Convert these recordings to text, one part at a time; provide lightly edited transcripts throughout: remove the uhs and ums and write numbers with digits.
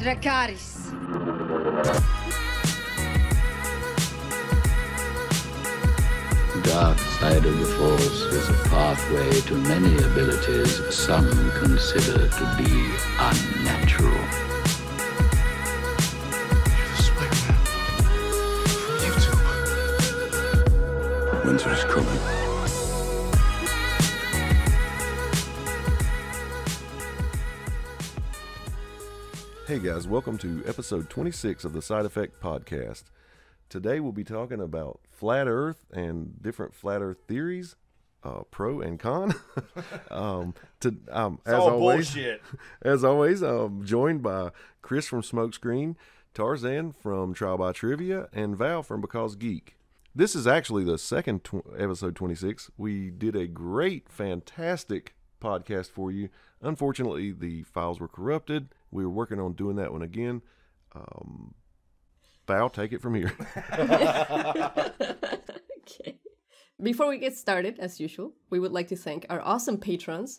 Dracarys. Dark side of the Force is a pathway to many abilities some consider to be unnatural. You're the Spider-Man from YouTube. Winter is coming. Hey guys, welcome to episode 26 of the Side Effect Podcast. Today we'll be talking about flat Earth and different flat Earth theories, pro and con. Bullshit. As always, I'm joined by Chris from Smokescreen, Tarzan from Trial by Trivia, and Val from Because Geek. This is actually the second episode 26. We did a great, fantastic podcast for you. Unfortunately, the files were corrupted. We were working on doing that one again. Val, take it from here. Okay. Before we get started, as usual, we would like to thank our awesome patrons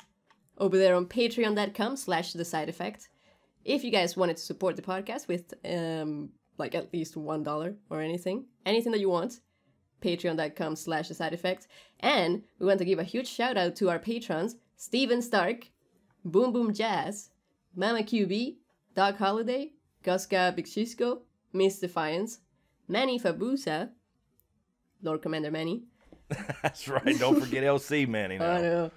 over there on patreon.com/thesideeffect. If you guys wanted to support the podcast with like at least $1 or anything that you want, patreon.com/thesideeffect. And we want to give a huge shout out to our patrons, Steven Stark, Boom Boom Jazz, Mama QB, Doc Holiday, Guska Bixisco, Miss Defiance, Manny Fabusa, Lord Commander Manny. That's right. Don't forget LC Manny now. I know.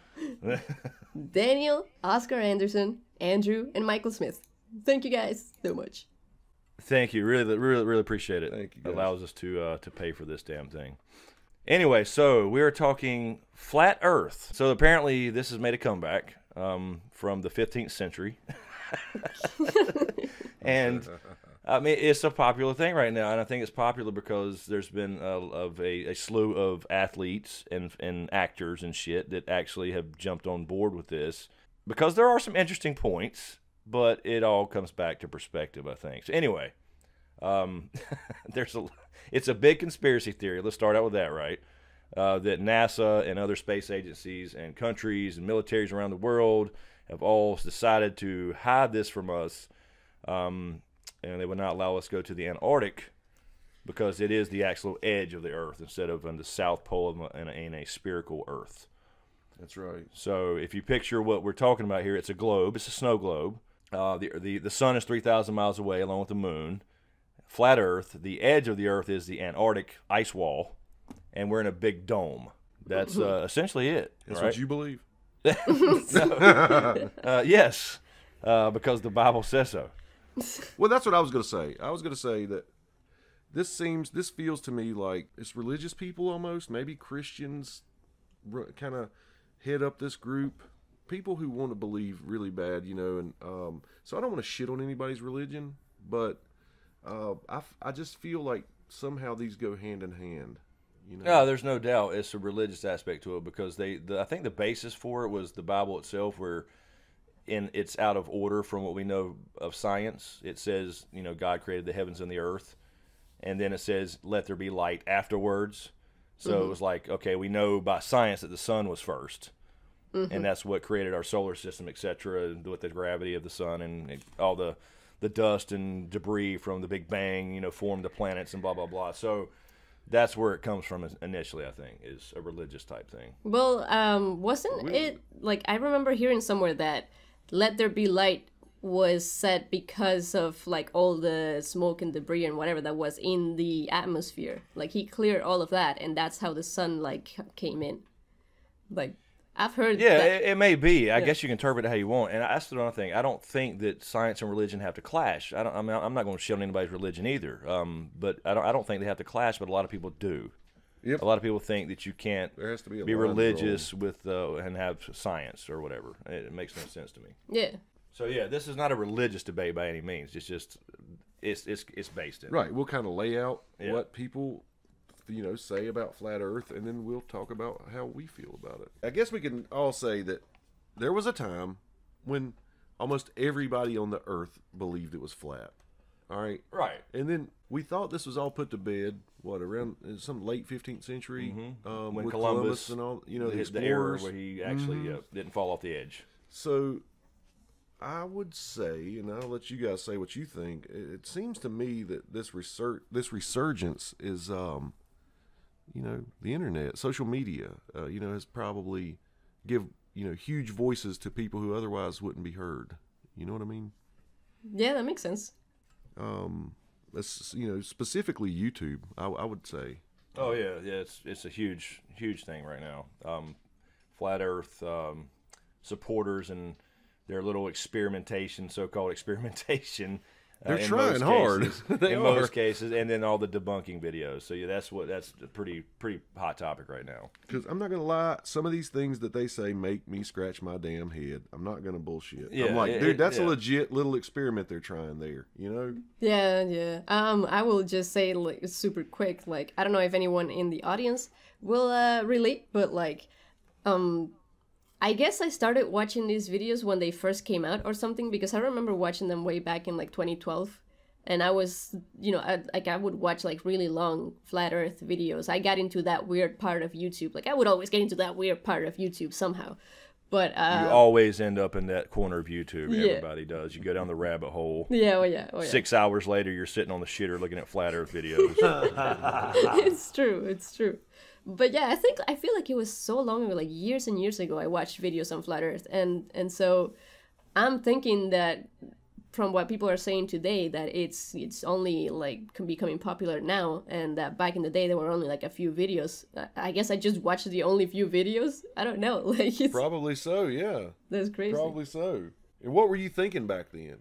Daniel, Oscar Anderson, Andrew, and Michael Smith. Thank you guys so much. Thank you. Really appreciate it. Thank you, guys. Allows us to pay for this damn thing. Anyway, so we are talking flat Earth. So apparently this has made a comeback from the 15th century. And I mean, it's a popular thing right now, and I think it's popular because there's been a slew of athletes and actors and shit that actually have jumped on board with this, because there are some interesting points, but it all comes back to perspective, I think. So anyway, it's a big conspiracy theory. Let's start out with that, right? That NASA and other space agencies and countries and militaries around the world have all decided to hide this from us, and they would not allow us to go to the Antarctic because it is the actual edge of the Earth instead of on the South Pole in a spherical Earth. That's right. So if you picture what we're talking about here, it's a globe. It's a snow globe. The sun is 3,000 miles away along with the moon. Flat Earth, the edge of the Earth is the Antarctic ice wall, and we're in a big dome. That's essentially it. That's right? what you believe? Yes, because the Bible says so. Well, that's what I was going to say. I was going to say that this feels to me like it's religious people almost, maybe Christians kind of head up this group. People who want to believe really bad, and so I don't want to shit on anybody's religion, but I just feel like somehow these go hand in hand. No, there's no doubt it's a religious aspect to it, because I think the basis for it was the Bible itself, where it's out of order from what we know of science. It says, God created the heavens and the earth, and then it says, let there be light afterwards. So it was like, okay, we know by science that the sun was first, and that's what created our solar system, etc., with the gravity of the sun and all the dust and debris from the Big Bang, formed the planets and blah, blah, blah. So that's where it comes from initially, I think, is a religious type thing. Well, wasn't it, like, I remember hearing somewhere that let there be light was said because of, like, all the smoke and debris and whatever that was in the atmosphere. Like, he cleared all of that, and that's how the sun, like, came in. Like, I've heard that. It may be. I guess you can interpret it how you want. And that's the other thing. I don't think that science and religion have to clash. I'm not going to shit on anybody's religion either. But I don't think they have to clash. But a lot of people do. Yep. A lot of people think that you can't There has to be a be line religious with and have science or whatever. It makes no sense to me. Yeah. So yeah, this is not a religious debate by any means. It's just it's based in Right. We'll kind of lay out Yeah. what people say about flat Earth, and then we'll talk about how we feel about it. I guess we can all say that there was a time when almost everybody on the Earth believed it was flat. All right. Right. And then we thought this was all put to bed, around some late 15th century, When with Columbus and all, the hit explorers. the era where he actually didn't fall off the edge. So I would say, and I'll let you guys say what you think. It seems to me that this resurgence is, the internet, social media, has probably give huge voices to people who otherwise wouldn't be heard. You know what I mean? Yeah, that makes sense. Specifically YouTube, I would say. Oh yeah, it's a huge thing right now. Flat Earth supporters and their little so-called experimentation. They're trying hard. In most cases, and then all the debunking videos. So yeah, that's a pretty hot topic right now. Because I'm not gonna lie, some of these things that they say make me scratch my damn head. I'm not gonna bullshit. Yeah, I'm like, dude, that's a legit little experiment they're trying there. Yeah. I will just say like super quick. Like, I don't know if anyone in the audience will relate, but like, I guess I started watching these videos when they first came out or something, because I remember watching them way back in like 2012. And I was, I would watch like really long flat earth videos. I got into that weird part of YouTube. Like, I would always get into that weird part of YouTube somehow. But you always end up in that corner of YouTube. Yeah. Everybody does. You go down the rabbit hole. Yeah, well, yeah. 6 hours later, you're sitting on the shitter looking at flat earth videos. It's true. But yeah, I feel like it was so long ago, like years and years ago, I watched videos on flat earth. And so I'm thinking that from what people are saying today, that it's only like becoming popular now, and that back in the day there were only like a few videos. I guess I just watched the only few videos. I don't know. Like, it's probably so, yeah. That's crazy. Probably so. And what were you thinking back then?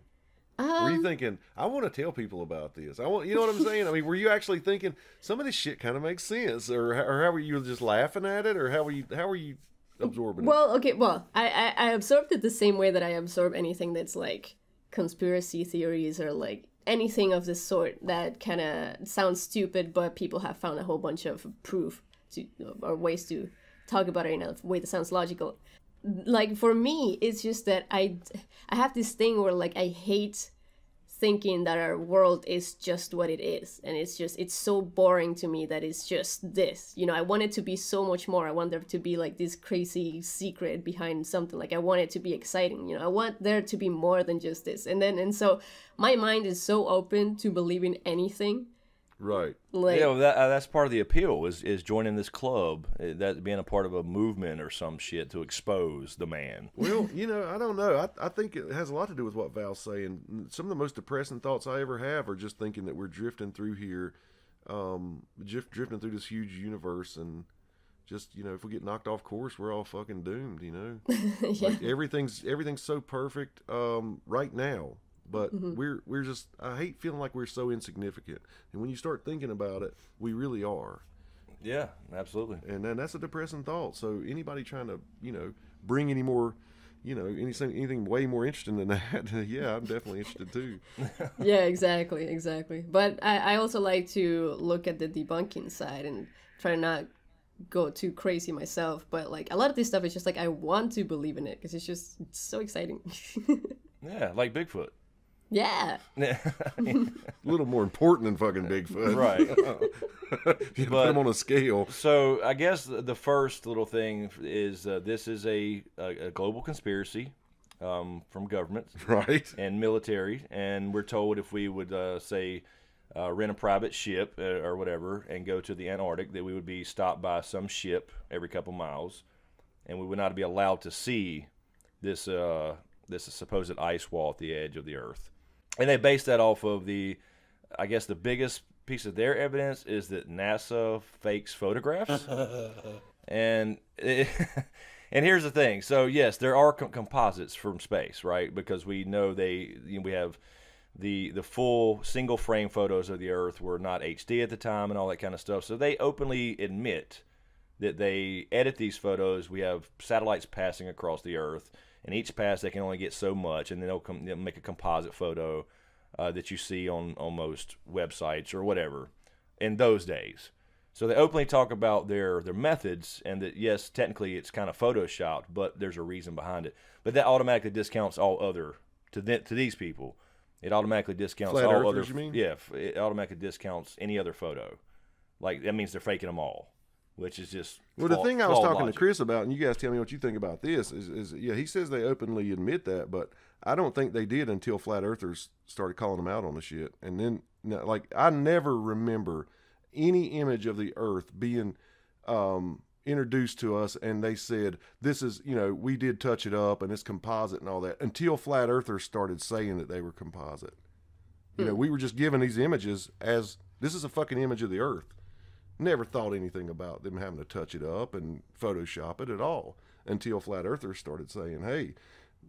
Were you thinking, I want to tell people about this? You know what I'm saying? I mean, were you actually thinking some of this shit kind of makes sense, or how were you just laughing at it, or how were you absorbing it? Well, okay, I absorbed it the same way that I absorb anything that's like conspiracy theories or like anything of this sort that kind of sounds stupid, but people have found a whole bunch of proof or ways to talk about it in a way that sounds logical. Like, for me, it's just that I have this thing where like I hate thinking that our world is just what it is, and it's so boring to me that it's just this. I want it to be so much more. I want there to be like this crazy secret behind something. Like, I want it to be exciting. I want there to be more than just this. And so my mind is so open to believing anything. Right. Like, that's part of the appeal is joining this club, that being a part of a movement or some shit to expose the man. Well, I don't know. I think it has a lot to do with what Val's saying. Some of the most depressing thoughts I ever have are just thinking that we're drifting through here, drifting through this huge universe, and just, if we get knocked off course, we're all fucking doomed, Yeah. Like, everything's so perfect right now. But we're just, I hate feeling like we're so insignificant. And when you start thinking about it, we really are. Yeah, absolutely. And then that's a depressing thought. So anybody trying to, bring any more, anything way more interesting than that, yeah, I'm definitely interested too. Yeah, exactly. But I also like to look at the debunking side and try not go too crazy myself. But like, a lot of this stuff is just like, I want to believe in it because it's so exciting. Yeah, like Bigfoot. Yeah. A little more important than fucking Bigfoot. Right. You put them on a scale. So I guess the first little thing is this is a global conspiracy from government, right, and military, and we're told if we would rent a private ship or whatever and go to the Antarctic, that we would be stopped by some ship every couple miles, and we would not be allowed to see this supposed ice wall at the edge of the Earth. And they based that off of the biggest piece of their evidence is that NASA fakes photographs. And here's the thing. So yes, there are composites from space, right? Because we know we have the full single frame photos of the Earth were not HD at the time and all that kind of stuff. So they openly admit that they edit these photos. We have satellites passing across the Earth. And each pass, they can only get so much, and then they'll make a composite photo that you see on most websites or whatever in those days. So they openly talk about their methods, and that, yes, technically it's kind of photoshopped, but there's a reason behind it. But that automatically discounts all other, to these people, it automatically discounts Flat all Earthers, other. you mean? Yeah, it automatically discounts any other photo. Like, that means they're faking them all. which is just Well, the thing I was flawed talking logic. to Chris about, and you guys tell me what you think about this, is yeah, he says they openly admit that, but I don't think they did until flat earthers started calling them out on the shit. And then, like, I never remember any image of the earth being introduced to us and they said, this is, we did touch it up and it's composite and all that, until flat earthers started saying that they were composite. We were just given these images as, this is a fucking image of the earth. Never thought anything about them having to touch it up and Photoshop it at all until flat earthers started saying, hey,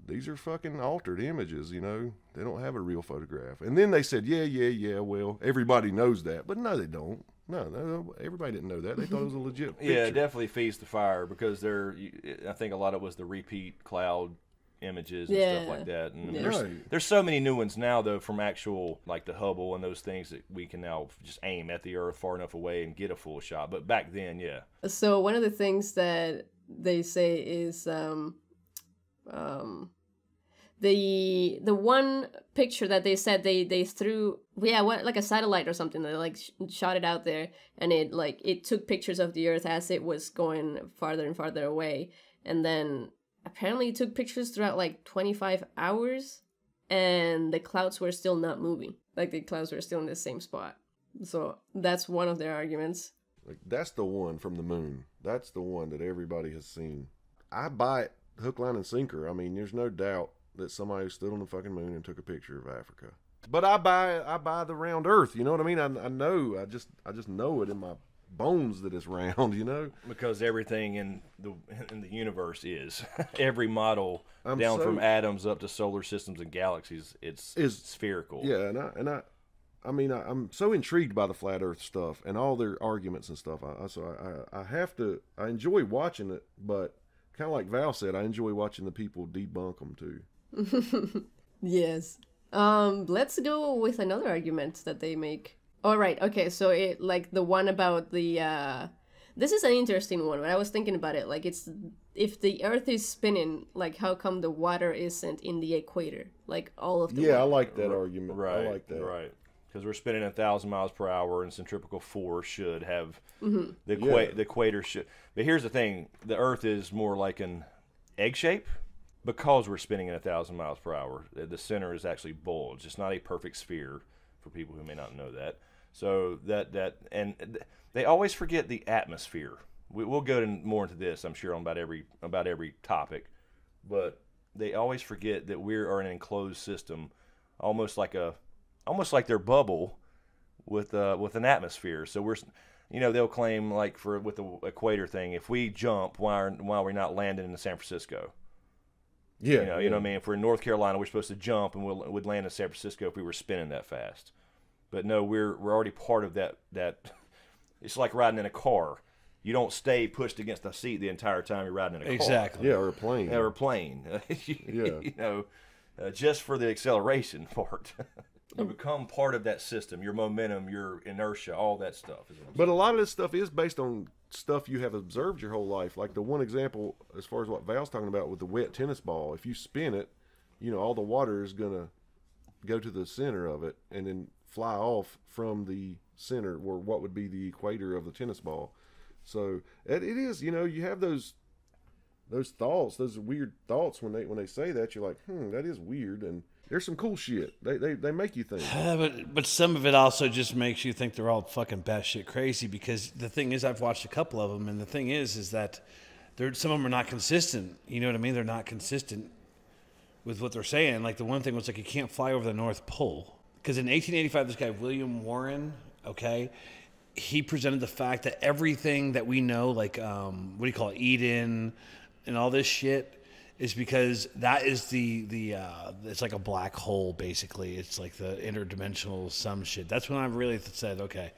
these are fucking altered images, they don't have a real photograph. And then they said, yeah, well, everybody knows that. But no, they don't. No, everybody didn't know that. They thought it was a legit picture. Yeah, it definitely feeds the fire because I think a lot of it was the repeat cloud images and stuff like that. And there's so many new ones now, though, from actual, like the Hubble and those things that we can now just aim at the Earth far enough away and get a full shot. But back then, yeah. So one of the things that they say is the one picture that they said they threw, like a satellite or something, they like shot it out there, and it took pictures of the Earth as it was going farther and farther away, and then apparently it took pictures throughout like 25 hours, and the clouds were still not moving, like the clouds were still in the same spot. So that's one of their arguments. Like, that's the one from the moon. That's the one that everybody has seen. I buy it hook, line, and sinker. I mean, there's no doubt that somebody stood on the fucking moon and took a picture of Africa. But I buy the round Earth. You know what I mean? I know. I just know it in my bones that it's round. Because everything in the universe is every model from atoms up to solar systems and galaxies. It's spherical. Yeah, I mean, I'm so intrigued by the flat Earth stuff and all their arguments and stuff. I enjoy watching it, but kind of like Val said, I enjoy watching the people debunk them too. Yes. Let's go with another argument that they make. All right. Okay. So it, like the one about the this is an interesting one. When I was thinking about it, like, it's, if the Earth is spinning, like, how come the water isn't in the equator? Like, all of the water. I like that argument. Right. I like that. Right. Because we're spinning 1,000 miles per hour, and centripetal force should have the equator should. But here's the thing: the Earth is more like an egg shape because we're spinning at 1,000 miles per hour. The center is actually bulged. It's not a perfect sphere for people who may not know that. So and they always forget the atmosphere. We'll go more into this, I'm sure, on about every topic, but they always forget that we are an enclosed system, almost like their bubble with an atmosphere. So we're, they'll claim, like, with the equator thing, if we jump, why are we not landing in San Francisco? You know what I mean? If we're in North Carolina, we're supposed to jump and we'd land in San Francisco if we were spinning that fast. But no, we're already part of that. It's like riding in a car. You don't stay pushed against the seat the entire time you're riding in a car. Exactly. Yeah, or a plane. Or a plane. Just for the acceleration part. You become part of that system. Your momentum, your inertia, all that stuff. But a lot of this stuff is based on stuff you have observed your whole life. Like the one example, as far as what Val's talking about with the wet tennis ball, if you spin it, all the water is going to go to the center of it and then fly off from the center, or what would be the equator of the tennis ball. So it is, you have those thoughts, those weird thoughts when they say that. You're like, that is weird, and there's some cool shit. They make you think. But some of it also just makes you think they're all fucking batshit crazy, because the thing is, I've watched a couple of them, and the thing is that some of them are not consistent. You know what I mean? They're not consistent with what they're saying. Like, the one thing was, like, you can't fly over the North Pole. Because in 1885, this guy, William Warren, he presented the fact that everything that we know, like, Eden and all this shit, is because that is it's like a black hole, basically. It's like the interdimensional some shit. That's when I really said, okay.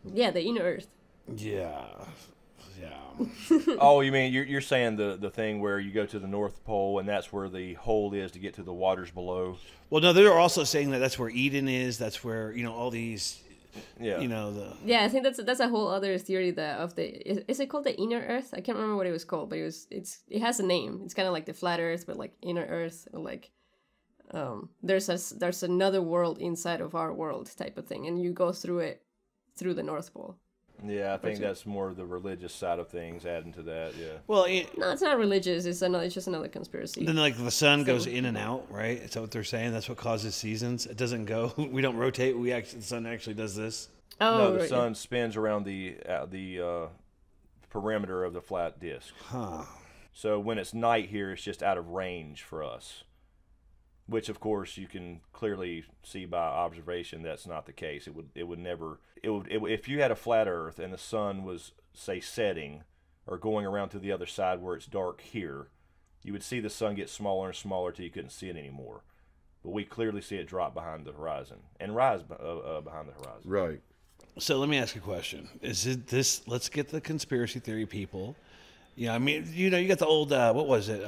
Yeah, the inner Earth. Yeah. Oh, you mean you're saying the thing where you go to the North Pole and that's where the hole is to get to the waters below? Well, no, they're also saying that that's where Eden is. That's where all these. Yeah. Yeah, I think that's a whole other theory is it called the inner Earth? I can't remember what it was called, but it has a name. It's kind of like the flat Earth, but like inner Earth, or like there's another world inside of our world type of thing, and you go through the North Pole. Yeah, I think that's more the religious side of things adding to that. Yeah. Well, No, it's not religious. It's just another conspiracy. then like the sun goes in and out, right? Is that what they're saying? That's what causes seasons. It doesn't go. We don't rotate. The sun actually does this. Oh, No, the right. sun spins around the perimeter of the flat disk. Huh. So when it's night here, it's just out of range for us. Which, of course, you can clearly see by observation that's not the case. It would never. If you had a flat Earth and the sun was, say, setting or going around to the other side where it's dark here, you would see the sun get smaller and smaller till you couldn't see it anymore. But we clearly see it drop behind the horizon and rise behind the horizon. Right. So let me ask you a question. Is it this? Let's get the conspiracy theory people. Yeah, I mean, you got the old, what was it?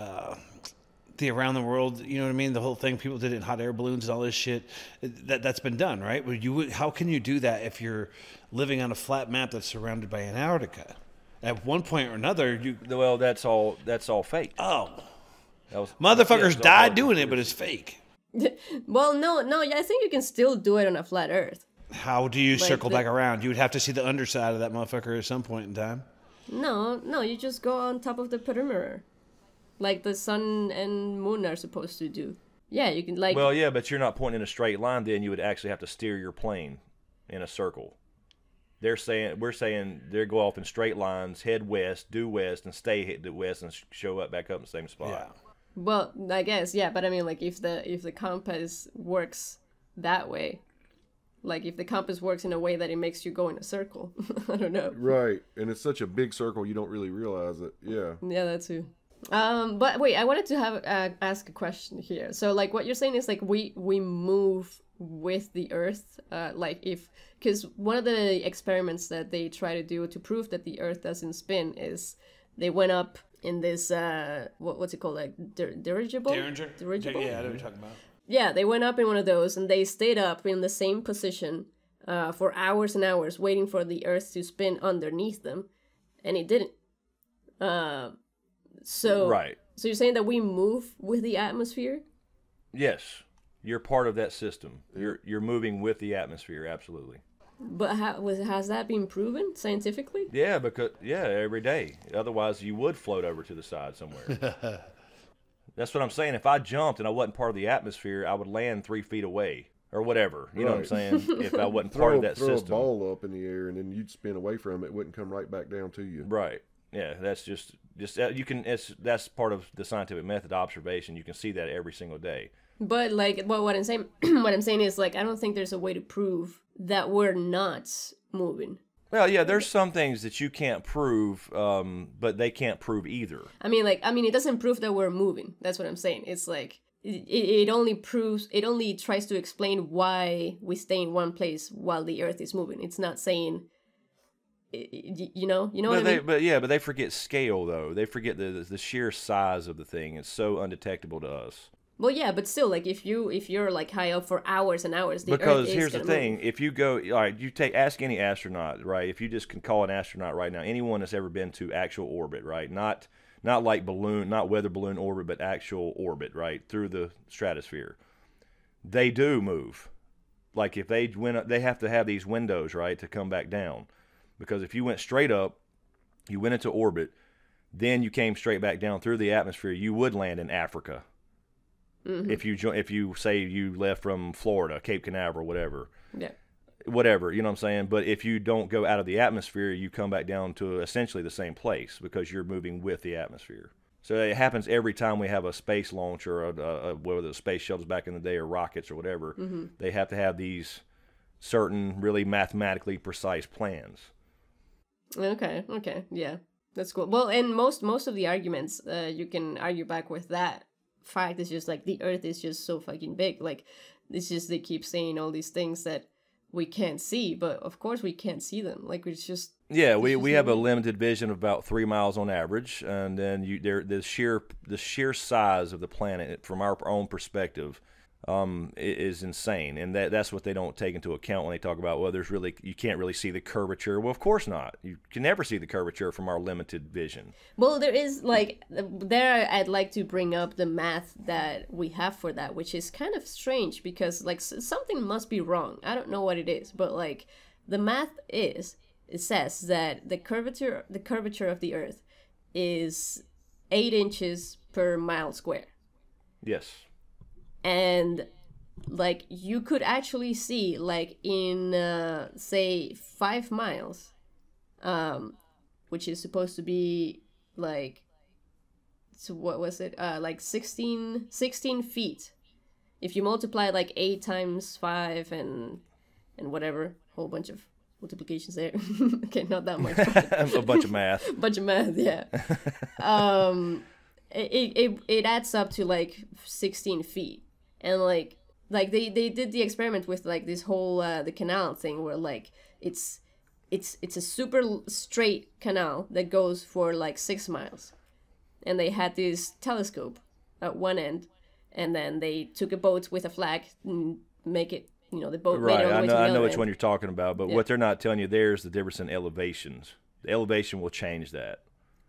The around the world, you know what I mean? The whole thing, people did it in hot air balloons and all this shit. That's been done, right? How can you do that if you're living on a flat map that's surrounded by Antarctica? At one point or another, Well, that's all fake. oh, That motherfuckers yeah, died doing it, but it's fake. Well, no, yeah, I think you can still do it on a flat Earth. How do you circle the- back around? You would have to see the underside of that motherfucker at some point in time. No, you just go on top of the perimeter, like the sun and moon are supposed to do. Yeah, you can like. Well, yeah, but you're not pointing in a straight line. Then you would actually have to steer your plane in a circle. We're saying they go off in straight lines, head west, due west, and stay due west, and show up back up in the same spot. Yeah. Well, I guess yeah, but I mean, like if the compass works that way, like if the compass works in a way that it makes you go in a circle, I don't know. Right. And it's such a big circle you don't really realize it. Yeah. Yeah, that too. But wait, I wanted to have ask a question here. So like what you're saying is like we move with the Earth, like if because one of the experiments that they try to do to prove that the Earth doesn't spin is they went up in this what's it called, like dirigible? Dirigible? Yeah, I know what you're talking about. Yeah, they went up in one of those and they stayed up in the same position for hours and hours, waiting for the Earth to spin underneath them, and it didn't. So Right. So you're saying that we move with the atmosphere? Yes, you're part of that system. You're moving with the atmosphere, absolutely. But has that been proven scientifically? Yeah, because every day. Otherwise, you would float over to the side somewhere. That's what I'm saying. If I jumped and I wasn't part of the atmosphere, I would land 3 feet away or whatever. You know what I'm saying? If I wasn't part of that throw system. a ball up in the air and then you'd spin away from it. It wouldn't come right back down to you. Right. Yeah, that's just you can. That's part of the scientific method, observation. You can see that every single day. But like, what I'm saying, what I'm saying is like, I don't think there's a way to prove that we're not moving. Well, yeah, there's some things that you can't prove, but they can't prove either. I mean, it doesn't prove that we're moving. That's what I'm saying. It's like it only tries to explain why we stay in one place while the Earth is moving. It's not saying, you know what I mean? But they forget scale though. They forget the sheer size of the thing. It's so undetectable to us. Well, yeah, but still, like if you're like high up for hours and hours, the because Earth is here's the gonna thing: move. if you go, all right, ask any astronaut, right? If you just can call an astronaut right now, anyone that's ever been to actual orbit, right? Not like balloon, not weather balloon orbit, but actual orbit, right, through the stratosphere. They do move. Like if they went up, they have to have these windows, right, to come back down. Because if you went straight up, you went into orbit, then you came straight back down through the atmosphere, you would land in Africa. Mm-hmm. If you say you left from Florida, Cape Canaveral, whatever. Yeah. Whatever, you know what I'm saying? But if you don't go out of the atmosphere, you come back down to essentially the same place because you're moving with the atmosphere. So it happens every time we have a space launch or whether the space shuttles back in the day or rockets or whatever. Mm-hmm. They have to have these certain really mathematically precise plans. Okay, yeah, that's cool. Well, and most of the arguments you can argue back with that fact is just like the Earth is just so fucking big. Like it's just they keep saying all these things that we can't see, but of course we can't see them. Like it's just we have a limited vision of about 3 miles on average, and then the sheer size of the planet from our own perspective is insane, and that's what they don't take into account when they talk about, well, you can't really see the curvature. Well, of course not. You can never see the curvature from our limited vision. Well, there is I'd like to bring up the math that we have for that, which is kind of strange because like something must be wrong. I don't know what it is, but like the math is it says that the curvature of the Earth is 8 inches per mile square. Yes. And like you could actually see like in say 5 miles, which is supposed to be like, so what was it, like 16 feet. If you multiply like 8 times 5 and whatever, whole bunch of multiplications there. Okay, not that much. A bunch of math. Bunch of math, yeah. It adds up to like 16 feet. And like they did the experiment with like this whole the canal thing where like it's a super straight canal that goes for like 6 miles. And they had this telescope at one end, and then they took a boat with a flag and make it, you know, the boat made it all the way to the I know other which end. one you're talking about, but what they're not telling you there is the difference in elevations. The elevation will change that.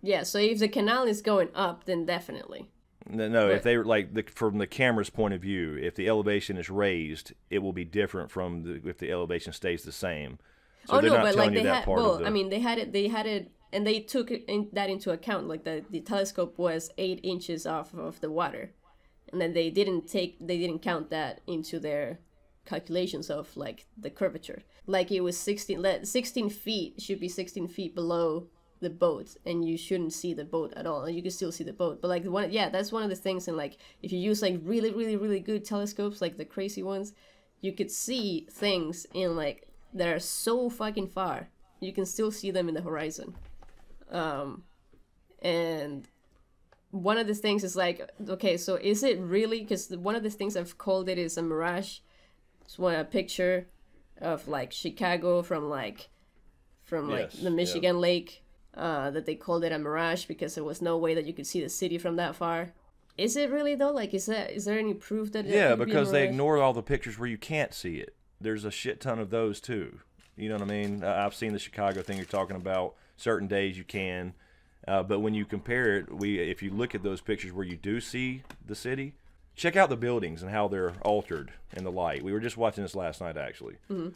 Yeah, so if the canal is going up, then definitely. No, if they like from the camera's point of view, if the elevation is raised, it will be different from if the elevation stays the same. So they're not telling you that part of the... I mean, they had it, and they took that into account. Like the telescope was 8 inches off of the water, and then they didn't count that into their calculations of like the curvature. Like it was 16 feet should be 16 feet below the boat, and you shouldn't see the boat at all. You can still see the boat, but like that's one of the things. And like if you use like really really really good telescopes, like the crazy ones, you could see things in like that are so fucking far. You can still see them in the horizon. And one of the things is like, okay, so is it really, because one of the things I've called it is a mirage. It's a picture of like Chicago from the Michigan lake, that they called it a mirage because there was no way that you could see the city from that far. Is it really though? Like, is there any proof that it could because be a they mirage? ignore all the pictures where you can't see it. There's a shit ton of those too. You know what I mean? I've seen the Chicago thing you're talking about. Certain days you can, but when you compare it, if you look at those pictures where you do see the city, check out the buildings and how they're altered in the light. We were just watching this last night, actually. Mm-hmm.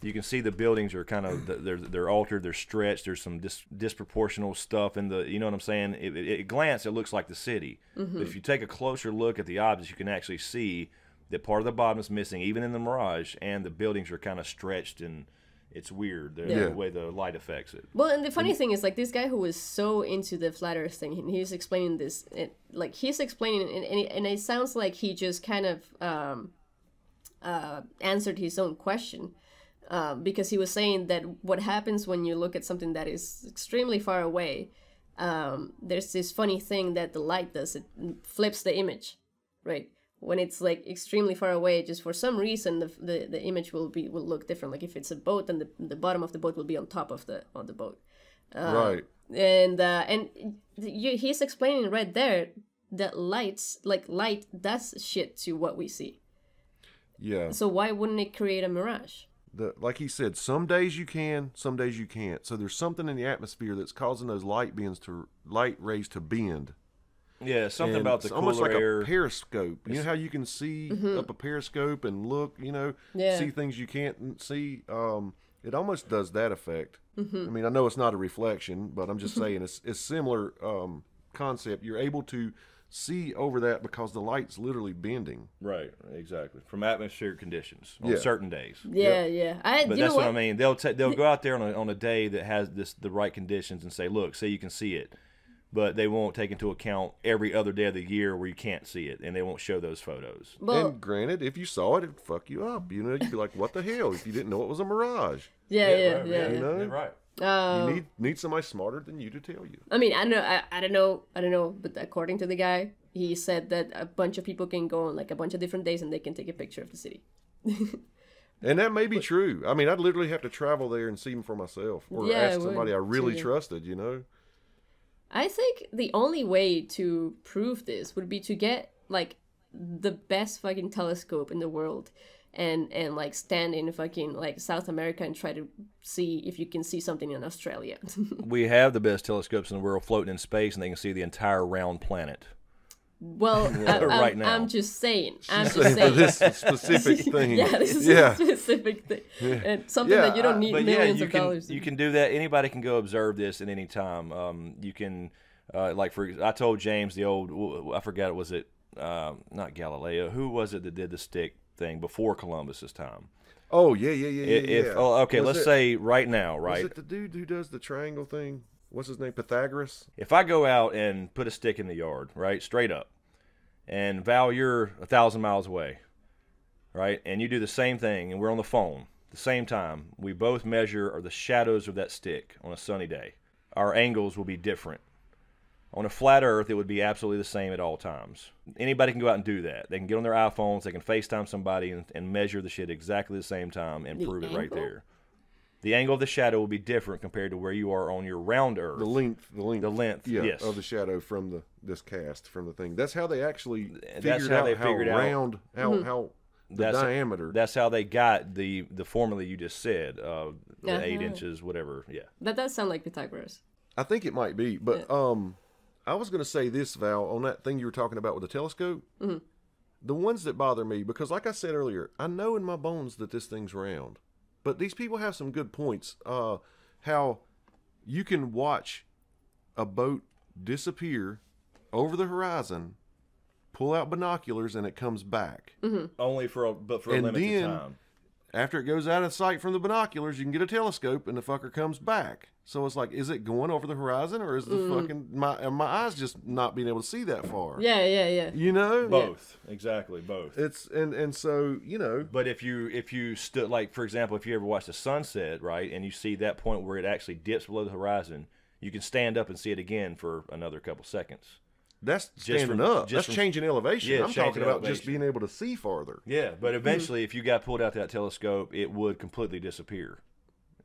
You can see the buildings are kind of they're altered, they're stretched. There's some disproportional stuff in the. You know what I'm saying? At glance, it looks like the city, but if you take a closer look at the objects, you can actually see that part of the bottom is missing, even in the mirage, and the buildings are kind of stretched and. It's weird the way the light affects it. Well, and the funny thing is, like, this guy who was so into the flat Earth thing, he was explaining this, and it sounds like he just kind of answered his own question, because he was saying that what happens when you look at something that is extremely far away, there's this funny thing that the light does. It flips the image, right? When it's like extremely far away, just for some reason the image will look different. Like if it's a boat, then the bottom of the boat will be on top of the boat. Right. And he's explaining right there that light does shit to what we see. Yeah. So why wouldn't it create a mirage? Like he said, some days you can, some days you can't. So there's something in the atmosphere that's causing those light rays to bend. Yeah, something And about the it's almost like air. a periscope. You know how you can see up a periscope and look, see things you can't see? It almost does that effect. I mean, I know it's not a reflection, but I'm just saying it's similar concept. You're able to see over that because the light's literally bending. Right, exactly. From atmospheric conditions on certain days. Yeah. But that's what I mean. They'll go out there on a day that has the right conditions and say, look, say you can see it. But they won't take into account every other day of the year where you can't see it, and they won't show those photos. Well, and granted, if you saw it, it'd fuck you up. You'd be like, what the hell? If you didn't know it was a mirage. Yeah. You know? Right. You need somebody smarter than you to tell you. I mean, I don't know, but according to the guy, he said that a bunch of people can go on like a bunch of different days and they can take a picture of the city. And that may be true. I mean, I'd literally have to travel there and see them for myself, or ask somebody I really trusted. I think the only way to prove this would be to get like the best fucking telescope in the world and like stand in fucking like South America and try to see if you can see something in Australia. We have the best telescopes in the world floating in space, and they can see the entire round planet. Well, Right now. I'm just saying. I'm She's just saying for saying. this specific thing. Yeah, this is Yeah. a specific thing, and something Yeah, that you don't need But millions you of can dollars. you can do that. Anybody can go observe this at any time. You can like I told James the old I forgot was it not Galileo, who was it that did the stick thing before Columbus's time? Oh yeah. Okay, Was let's it- say right now, Was right? it the dude who does the triangle thing? What's his name? Pythagoras? If I go out and put a stick in the yard, right, straight up, and Val, you're 1,000 miles away, right, and you do the same thing, and we're on the phone at the same time, we both measure the shadows of that stick on a sunny day. Our angles will be different. On a flat Earth, it would be absolutely the same at all times. Anybody can go out and do that. They can get on their iPhones, they can FaceTime somebody and measure the shit exactly the same time and The prove it right angle? there. The angle of the shadow will be different compared to where you are on your round Earth. The length. The length, Yeah, yes. of the shadow from this cast from the thing. That's how they actually That's figured how out they how figured out- round, how the That's- diameter. That's how they got the formula you just said, the 8 Uh-huh. inches, whatever. Yeah. That does sound like Pythagoras. I think it might be, but I was going to say this, Val, on that thing you were talking about with the telescope. Mm-hmm. The ones that bother me, because like I said earlier, I know in my bones that this thing's round, but these people have some good points. How you can watch a boat disappear over the horizon, pull out binoculars, and it comes back. Only for a And limited then- time. After it goes out of sight from the binoculars, you can get a telescope, and the fucker comes back. So it's like, is it going over the horizon, or is the fucking my eyes just not being able to see that far? Yeah. You know, Both. Exactly, both. it's and so you know, But if you stood, like, for example, if you ever watch the sunset, right, and you see that point where it actually dips below the horizon, you can stand up and see it again for another couple seconds. that's standing from- up. just That's from- changing elevation. Yeah, I'm talking changing about just elevation. being able to see farther. Yeah, but eventually, if you got pulled out that telescope, it would completely disappear.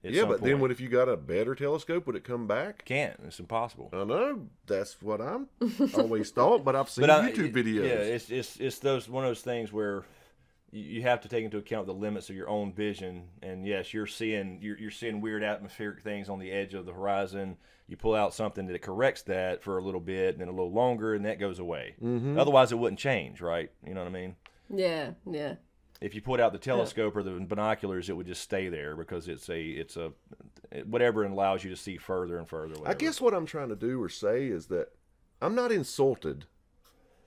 at Yeah, some but then point. what if you got a better telescope? Would it come back? Can't. It's impossible. I know. That's what I'm always thought, but I've seen But YouTube videos. Yeah, it's those one of those things where you have to take into account the limits of your own vision. And yes, you're seeing weird atmospheric things on the edge of the horizon. You pull out something that corrects that for a little bit, and then a little longer, and that goes away. Mm-hmm. Otherwise, it wouldn't change, right? You know what I mean? Yeah. If you put out the telescope or the binoculars, it would just stay there because it's a whatever allows you to see further and further. Whatever. I guess what I'm trying to do or say is that I'm not insulted.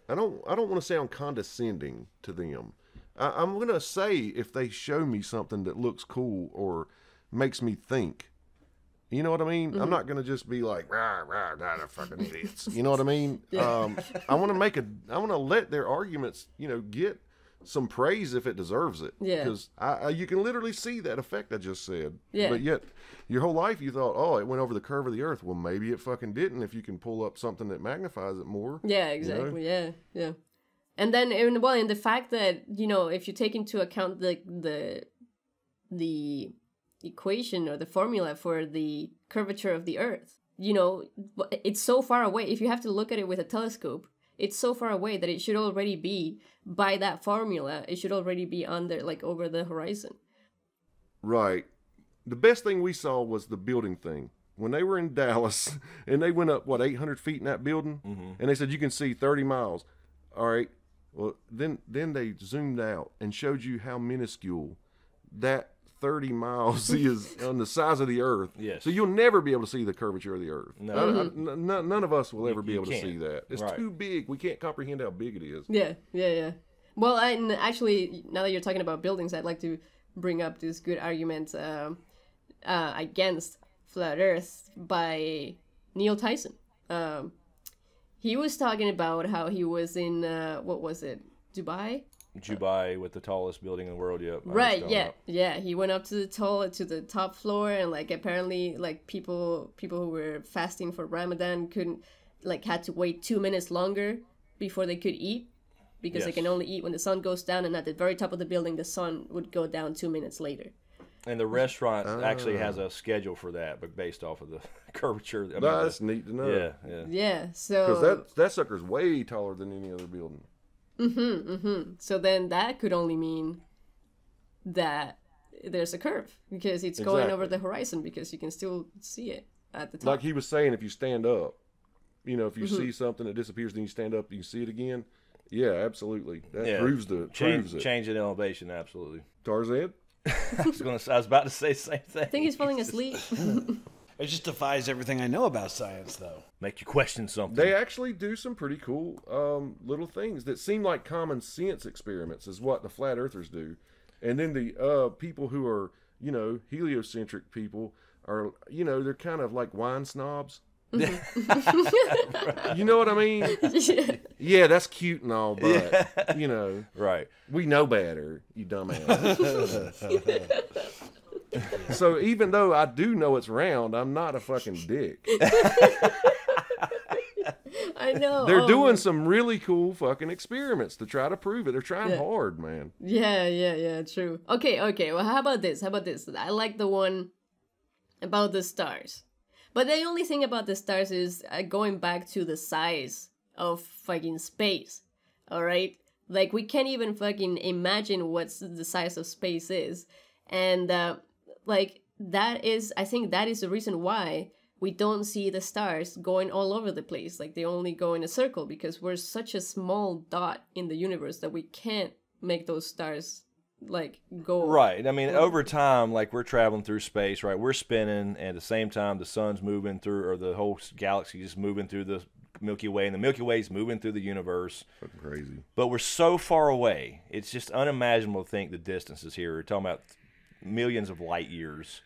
I don't want to sound condescending to them. I'm going to say if they show me something that looks cool or makes me think. You know what I mean? Mm-hmm. I'm not going to just be like, rah, rah, rah, they're fucking idiots. You know what I mean? I want to let their arguments, get some praise if it deserves it. Yeah. Because you can literally see that effect I just said. Yeah. But yet, your whole life you thought, oh, it went over the curve of the earth. Well, maybe it fucking didn't if you can pull up something that magnifies it more. Yeah, exactly. Yeah. And then, in the fact that if you take into account the equation or the formula for the curvature of the Earth, it's so far away. If you have to look at it with a telescope, it's so far away that it should already be by that formula. It should already be on there, like over the horizon. Right. The best thing we saw was the building thing. When they were in Dallas and they went up, 800 feet in that building? Mm-hmm. And they said you can see 30 miles. All right. Well, then they zoomed out and showed you how minuscule that 30 miles is on the size of the Earth. Yes. So you'll never be able to see the curvature of the Earth. No. None of us will ever be you able to can't. see that. It's Right. too big. We can't comprehend how big it is. Yeah. Well, and actually, now that you're talking about buildings, I'd like to bring up this good argument against flat Earth by Neil Tyson. He was talking about how he was in what was it, Dubai? Dubai with the tallest building in the world. Yep. Right. Yeah. He went up to the top floor, and apparently people who were fasting for Ramadan couldn't had to wait 2 minutes longer before they could eat because they Yes. can only eat when the sun goes down, and at the very top of the building the sun would go down 2 minutes later. And the restaurant actually has a schedule for that, but based off of the curvature. I mean, That's neat to know. yeah. Yeah. So Because that sucker's way taller than any other building. So then that could only mean that there's a curve because it's going over Exactly. the horizon because you can still see it at the top. Like he was saying, if you stand up, you know, if you see something that disappears, then you stand up, you can see it again. Yeah, absolutely. That proves it. Change in elevation, absolutely. Tarzan? I was about to say the same thing. I think he's falling asleep. It just defies everything I know about science, though. Make you question something. They actually do some pretty cool little things that seem like common sense experiments is what the flat earthers do. And then the people who are, you know, heliocentric people are, you know, they're kind of like wine snobs. You know what I mean? Yeah, that's cute and all, but, you know. Right. We know better, you dumbass. So even though I do know it's round, I'm not a fucking dick. I know. They're doing some really cool fucking experiments to try to prove it. They're trying hard, man. Yeah, true. Okay. Well, how about this? I like the one about the stars. But the only thing about the stars is going back to the size of fucking space. All right? Like, we can't even fucking imagine what the size of space is. And, like, I think that is the reason why we don't see the stars going all over the place. Like, they only go in a circle because we're such a small dot in the universe that we can't make those stars like go right. I mean, over time, like, we're traveling through space, right? We're spinning, and at the same time the sun's moving through, or the whole galaxy is moving through the Milky Way, and the Milky Way is moving through the universe. Fucking crazy. But we're so far away, it's just unimaginable to think the distances here. We're talking about millions of light years.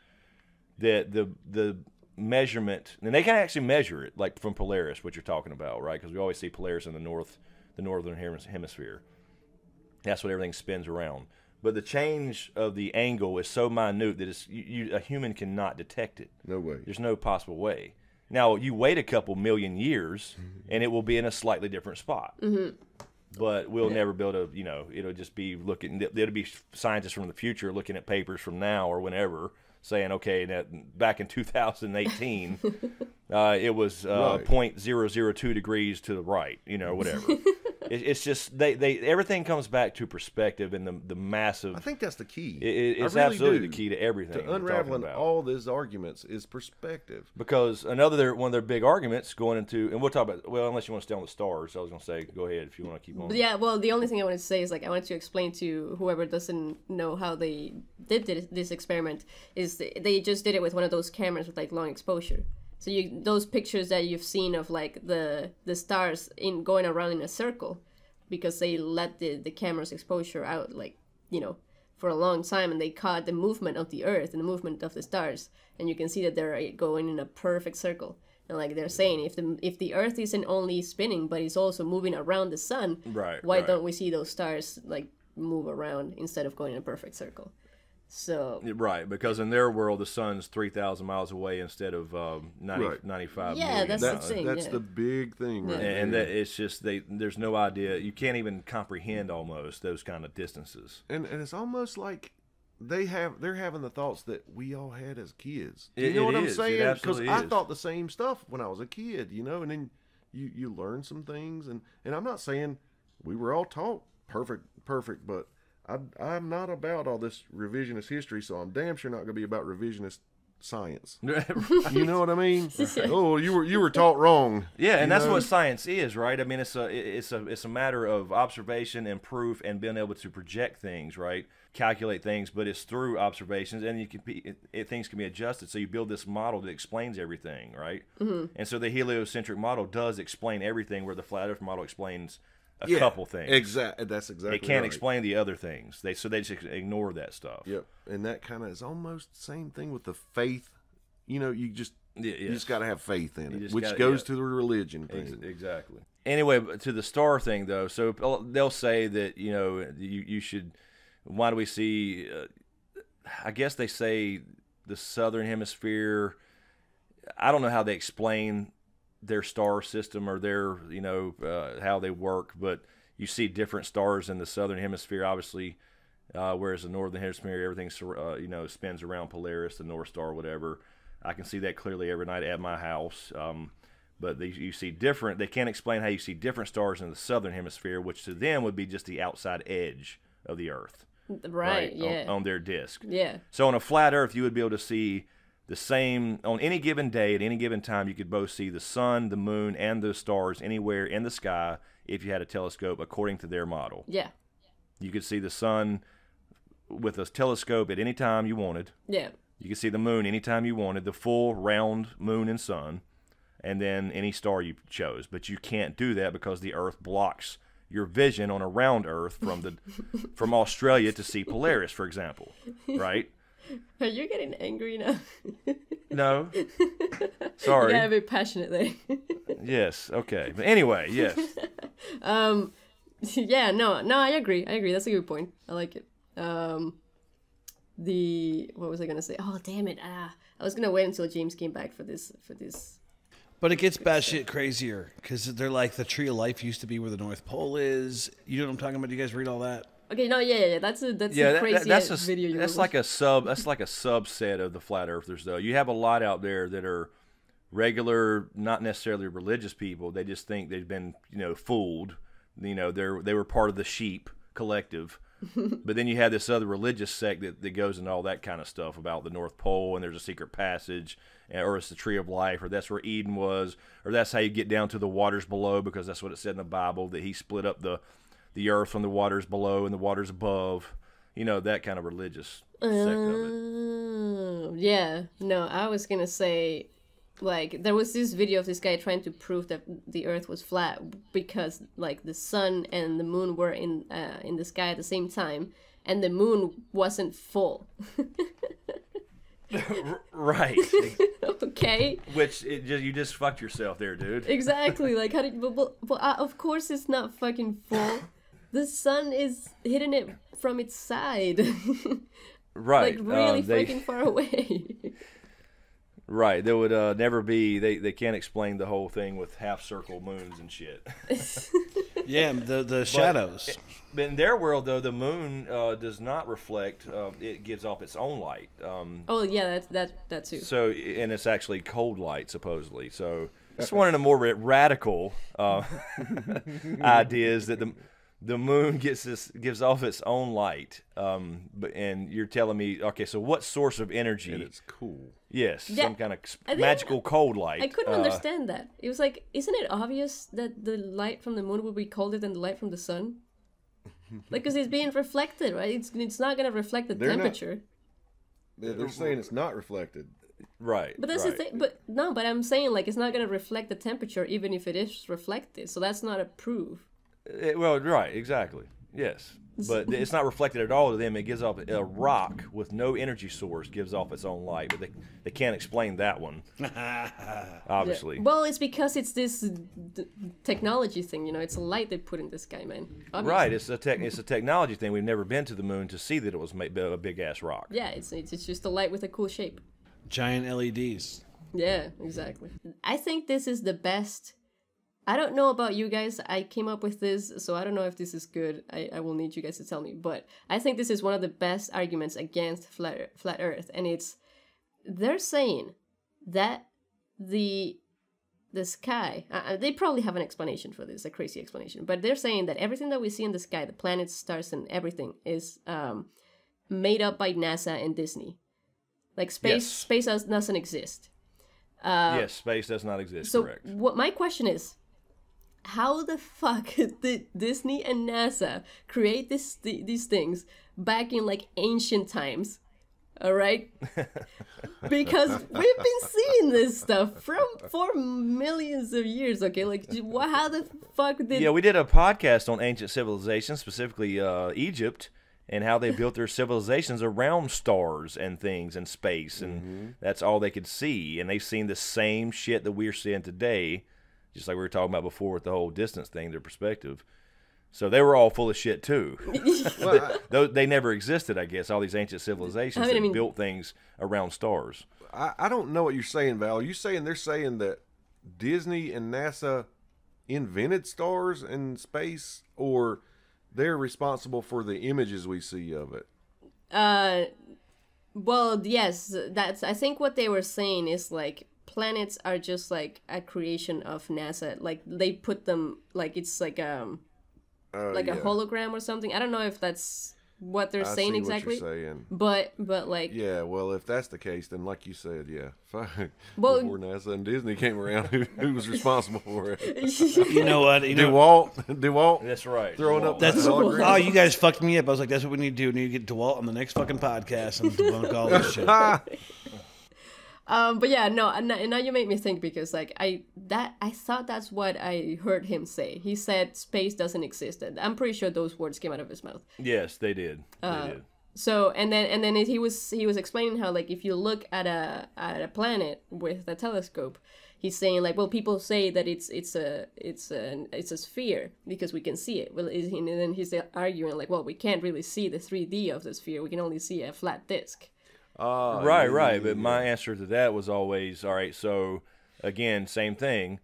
That the measurement, and they can actually measure it, like from Polaris, what you're talking about, right? Because we always see Polaris in the northern hemisphere. That's what everything spins around. But the change of the angle is so minute that a human cannot detect it. No way. There's no possible way. Now, you wait a couple million years, and it will be in a slightly different spot. Mm-hmm. But we'll never be able to, you know, it'll just be it'll be scientists from the future looking at papers from now or whenever saying, okay, back in 2018, it was 0.002 degrees to the right, you know, whatever. It's just everything comes back to perspective and the massive. I think that's the key. It's really absolutely the key to everything. To unraveling all these arguments is perspective. Because one of their big arguments going into, and we'll talk about, well, unless you want to stay on the stars, I was going to say, go ahead if you want to keep on. Yeah, well, the only thing I wanted to say is, like, I wanted to explain to whoever doesn't know how they did this experiment is they just did it with one of those cameras with, like, long exposure. So those pictures that you've seen of, like, the stars going around in a circle, because they let the camera's exposure out, like, you know, for a long time, and they caught the movement of the Earth and the movement of the stars, and you can see that they're going in a perfect circle. And, like, they're saying, if the Earth isn't only spinning but it's also moving around the sun, why don't we see those stars, like, move around instead of going in a perfect circle? So right, because in their world the sun's 3,000 miles away instead of 95 million. That's the thing. That's the big thing, right? And that it's just there's no idea. You can't even comprehend almost those kind of distances. And it's almost like they're having the thoughts that we all had as kids. You know what I'm saying? Because I thought the same stuff when I was a kid, you know. And then you learn some things, and I'm not saying we were all taught perfect, but I'm not about all this revisionist history, so I'm damn sure not going to be about revisionist science. You know what I mean? Oh, you were taught wrong. Yeah, and that's what science is, right? I mean, it's a matter of observation and proof and being able to project things, right? Calculate things, but it's through observations, and things can be adjusted. So you build this model that explains everything, right? Mm-hmm. And so the heliocentric model does explain everything, where the flat Earth model explains a couple things. Exactly. That's exactly. They can't explain the other things. They just ignore that stuff. Yep. And that kind of is almost the same thing with the faith. You know, you just got to have faith in it, which goes to the religion thing. Exactly. Anyway, to the star thing though, so they'll say that, you know, you should. Why do we see? I guess they say the southern hemisphere. I don't know how they explain their star system or their, you know, how they work, but you see different stars in the southern hemisphere, obviously, whereas the northern hemisphere, everything's, you know, spins around Polaris, the North Star, whatever. I can see that clearly every night at my house. But you see different, they can't explain how you see different stars in the southern hemisphere, which to them would be just the outside edge of the Earth. Right, yeah. On their disk. Yeah. So on a flat Earth, you would be able to see the same on any given day at any given time. You could both see the sun, the moon, and the stars anywhere in the sky if you had a telescope, according to their model. Yeah. You could see the sun with a telescope at any time you wanted. Yeah. You could see the moon anytime you wanted, the full round moon and sun, and then any star you chose. But you can't do that because the Earth blocks your vision on a round Earth from Australia to see Polaris, for example, right? Are you getting angry now? No. Sorry. You gotta be passionate there. Yes. Okay. But anyway, yes. Yeah. No. I agree. That's a good point. I like it. What was I gonna say? Oh, damn it! I was gonna wait until James came back for this. But it gets batshit crazier because they're like the tree of life used to be where the North Pole is. You know what I'm talking about? Do you guys read all that? Okay, no, yeah. That's a crazy video. That's like a subset of the flat earthers, though. You have a lot out there that are regular, not necessarily religious people. They just think they've been, fooled. They were part of the sheep collective. But then you have this other religious sect that goes into all that kind of stuff about the North Pole, and there's a secret passage, or it's the tree of life, or that's where Eden was, or that's how you get down to the waters below, because that's what it said in the Bible, that he split up the earth from the waters below and the waters above. That kind of religious sect of it. Yeah. No, I was going to say, like, there was this video of this guy trying to prove that the earth was flat because, like, the sun and the moon were in the sky at the same time, and the moon wasn't full. Right. Okay. Which you just fucked yourself there, dude. Exactly. Like, how did? But of course it's not fucking full. The sun is hitting it from its side. Right. Like really fucking far away. Right. There would never be. They can't explain the whole thing with half circle moons and shit. Yeah, the shadows. But in their world, though, the moon does not reflect. It gives off its own light. Oh yeah, that too. So, and it's actually cold light, supposedly. So, it's one of the more radical ideas that the moon gives off its own light. And you're telling me, okay, so what source of energy? And it's cool. Yes, Yeah, some kind of magical cold light. I couldn't understand that. It was like, isn't it obvious that the light from the moon would be colder than the light from the sun? Like, because it's being reflected, right? It's not going to reflect the temperature. They're saying it's not reflected. Right. But that's right. the thing. But no, but I'm saying, like, it's not going to reflect the temperature even if it is reflected. So that's not a proof. Well, right, exactly. Yes. But it's not reflected at all to them. It gives off a rock with no energy source, gives off its own light. But they can't explain that one, obviously. Yeah. Well, it's because it's this technology thing, It's a light they put in the sky, man. Obviously. Right. It's a technology thing. We've never been to the moon to see that it was a big-ass rock. Yeah, it's just a light with a cool shape. Giant LEDs. Yeah, exactly. I think this is the best. I don't know about you guys. I came up with this, so I don't know if this is good. I will need you guys to tell me. But I think this is one of the best arguments against flat Earth. And they're saying that the sky, they probably have an explanation for this, a crazy explanation. But they're saying that everything that we see in the sky, the planets, stars, and everything, is made up by NASA and Disney. Like space doesn't exist. Yes, space does not exist, correct. So what my question is, how the fuck did Disney and NASA create these things back in like ancient times? All right, because we've been seeing this stuff for millions of years. Okay, like how the fuck did? Yeah, we did a podcast on ancient civilizations, specifically Egypt, and how they built their civilizations around stars and things and space, and that's all they could see. And they've seen the same shit that we're seeing today, just like we were talking about before with the whole distance thing, their perspective. So they were all full of shit too. They never existed, I guess, all these ancient civilizations that built things around stars. I don't know what you're saying, Val. Are you saying they're saying that Disney and NASA invented stars and space, or they're responsible for the images we see of it? Well, yes, I think what they were saying is like planets are just like a creation of NASA. Like they put them like it's like a hologram or something. I don't know if that's what they're I saying see exactly. what you're saying. But like, Yeah, well, if that's the case, then like you said, yeah, fuck. Well- Before NASA and Disney came around, who was responsible for it? You know what? You know, DeWalt. That's right. Throwing up that's holograms. oh, you guys fucked me up. I was like, that's what we need to do. We need to get DeWalt on the next fucking podcast and debunk all this shit. but yeah, no, and now you made me think because like I thought that's what I heard him say. He said space doesn't exist, and I'm pretty sure those words came out of his mouth. Yes, they did. They did. So and then he was explaining how like if you look at a planet with a telescope, he's saying like, well, people say that it's a sphere because we can see it. Well, and then he's arguing like, well, we can't really see the 3D of the sphere. We can only see a flat disk. Right. But my answer to that was always, all right, so, again, same thing.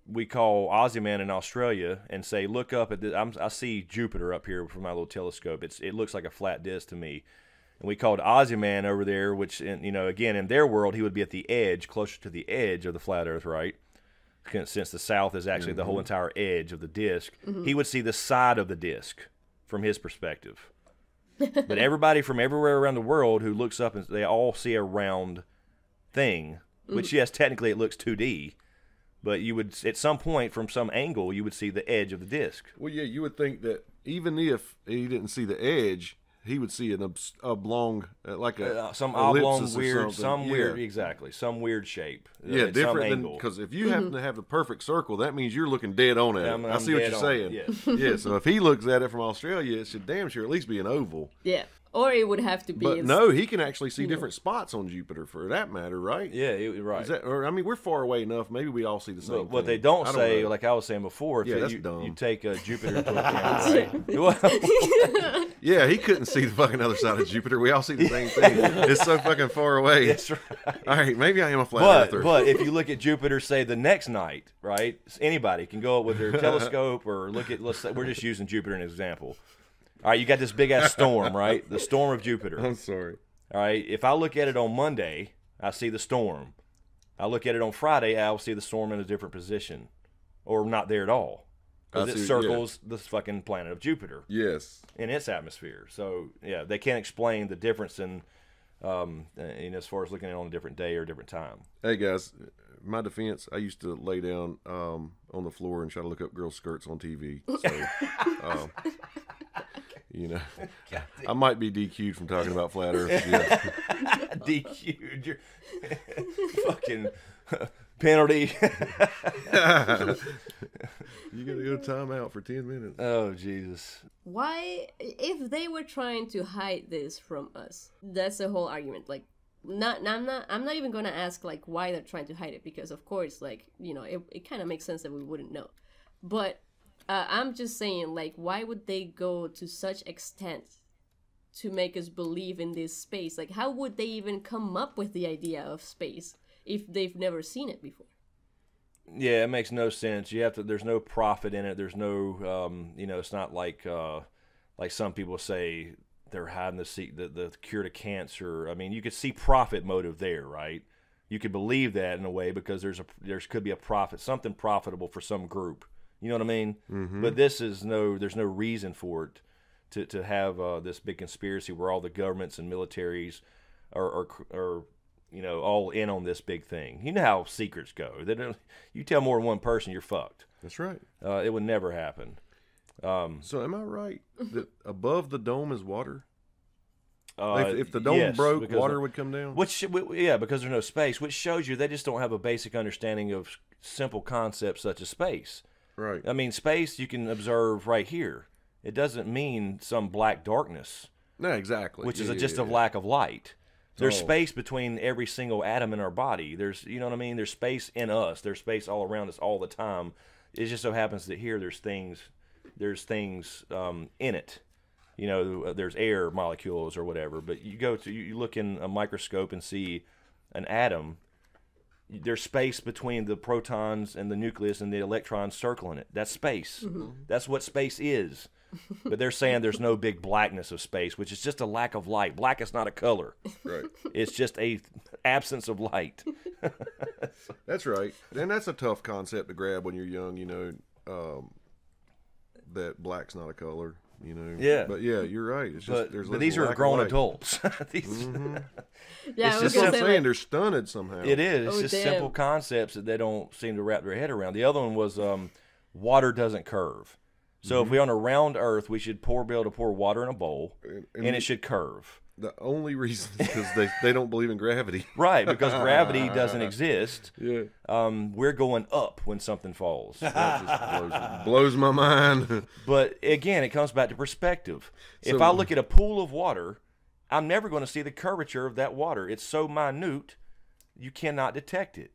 We call Ozyman in Australia and say, look up at this. I see Jupiter up here from my little telescope. It looks like a flat disk to me. And we called Ozyman over there, which, again, in their world, he would be at the edge, closer to the edge of the flat Earth, right? Since the south is actually the whole entire edge of the disk. He would see the side of the disk from his perspective. But everybody from everywhere around the world who looks up, and they all see a round thing, which, yes, technically it looks 2D, but you would, at some point, from some angle, you would see the edge of the disc. Well, yeah, you would think that even if he didn't see the edge, he would see an oblong, like a some ellipsis oblong, weird, or some weird, exactly, some weird shape. Yeah, at some different than, angle. because if you happen to have the perfect circle, that means you're looking dead on at it. I I'm see what dead you're on saying. it, yes. Yeah, so if he looks at it from Australia, it should damn sure at least be an oval. Yeah, or it would have to be. But no, he can actually see different spots on Jupiter for that matter, right? Yeah, right. Is that, or, I mean, we're far away enough. Maybe we all see the same But what thing. they don't I say, know. like I was saying before, Yeah, that's you dumb. take Jupiter into account, right? Yeah, he couldn't see the fucking other side of Jupiter. We all see the same thing. It's so fucking far away. That's right. All right, maybe I am a flat earther. But if you look at Jupiter, say the next night, right? Anybody can go up with their telescope or look at. Let's say we're just using Jupiter as an example. All right, you got this big ass storm, right? The storm of Jupiter. I'm sorry. All right, if I look at it on Monday, I see the storm. I look at it on Friday, I'll see the storm in a different position, or not there at all, because it circles the fucking planet of Jupiter. Yes. In its atmosphere. So yeah, they can't explain the difference in, as far as looking at it on a different day or a different time. Hey guys, my defense, I used to lay down on the floor and try to look up girls' skirts on TV. So, I might be DQ'd from talking about flat Earth. Yeah. DQ'd, you're fucking penalty. You gotta go timeout for 10 minutes. Oh Jesus. Why, if they were trying to hide this from us, that's the whole argument. Like, I'm not even gonna ask like why they're trying to hide it, because of course, like, it kind of makes sense that we wouldn't know. But I'm just saying, like, why would they go to such extent to make us believe in this space? Like, how would they even come up with the idea of space if they've never seen it before? Yeah, it makes no sense. You have to. There's no profit in it. There's no. It's not like some people say they're hiding the cure to cancer. I mean, you could see profit motive there, right? You could believe that in a way because there could be a profit, something profitable for some group. You know what I mean? Mm-hmm. But there's no reason for it to have this big conspiracy where all the governments and militaries are all in on this big thing. You know how secrets go. You tell more than one person, you're fucked. That's right. It would never happen. So am I right that above the dome is water? If the dome broke, water would come down? Because there's no space, which shows you they just don't have a basic understanding of simple concepts such as space. Right. I mean, space you can observe right here. It doesn't mean some black darkness. No, exactly. Which is just a lack of light. There's space between every single atom in our body. There's, you know what I mean? There's space in us. There's space all around us all the time. It just so happens that here there's things in it. There's air molecules or whatever. But you look in a microscope and see an atom. There's space between the protons and the nucleus and the electrons circling it. That's space. Mm-hmm. That's what space is. But they're saying there's no big blackness of space, which is just a lack of light. Black is not a color. Right. It's just a absence of light. That's right. And that's a tough concept to grab when you're young, that black's not a color. you know. Yeah. But yeah, you're right. It's just But these are grown adults. These, Yeah, It's I was just That's what gonna I'm say, saying. like, They're stunted somehow. it is. It's Oh, just damn. simple concepts that they don't seem to wrap their head around. The other one was water doesn't curve. So if we're on a round Earth, we should be able to pour water in a bowl, and it should curve. The only reason is because they don't believe in gravity. Right, because gravity doesn't exist. Yeah. We're going up when something falls. That just blows my mind. But again, it comes back to perspective. If So- I look at a pool of water, I'm never going to see the curvature of that water. It's so minute, you cannot detect it.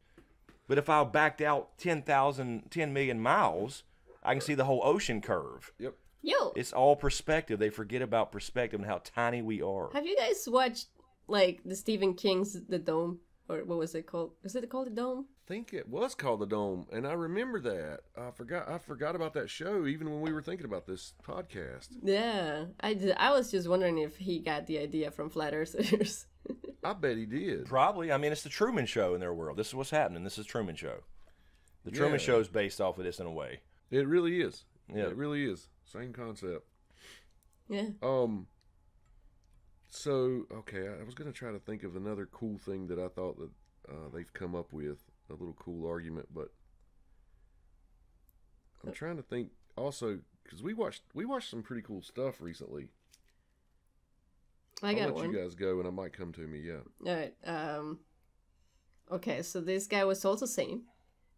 But if I backed out 10 million miles, I can see the whole ocean curve. Yep. yo, It's all perspective. They forget about perspective and how tiny we are. have you guys watched like the Stephen King's The Dome, or what was it called? Was it called The Dome? I think it was called the Dome, and I remember that. I forgot about that show even when we were thinking about this podcast. Yeah, I was just wondering if he got the idea from flat earthers. I bet he did. Probably. I mean, it's the Truman Show in their world. This is what's happening. This is Truman Show. The Truman Yeah. Show is based off of this in a way. It really is. Yeah. It really is. Same concept. Yeah. So okay, I was gonna try to think of another cool thing that I thought that they've come up with, a little cool argument, but I'm trying to think also because we watched some pretty cool stuff recently. I I'll got let one. you guys go, and it might come to me. Yeah. All right. Okay, so this guy was also saying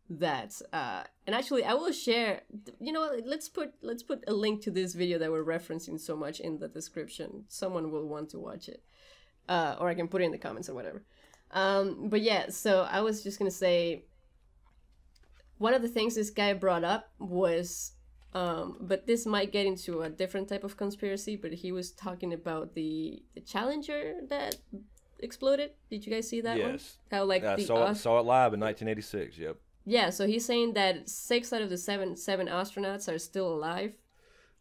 that, and actually, I will share. You know what? Let's put a link to this video that we're referencing so much in the description. Someone will want to watch it, or I can put it in the comments or whatever. But yeah, so I was just gonna say, one of the things this guy brought up was, but this might get into a different type of conspiracy. But he was talking about the Challenger that exploded. Did you guys see that one? Yes. How like I the saw it live in 1986. Yep. yeah, so he's saying that 6 out of the seven astronauts are still alive.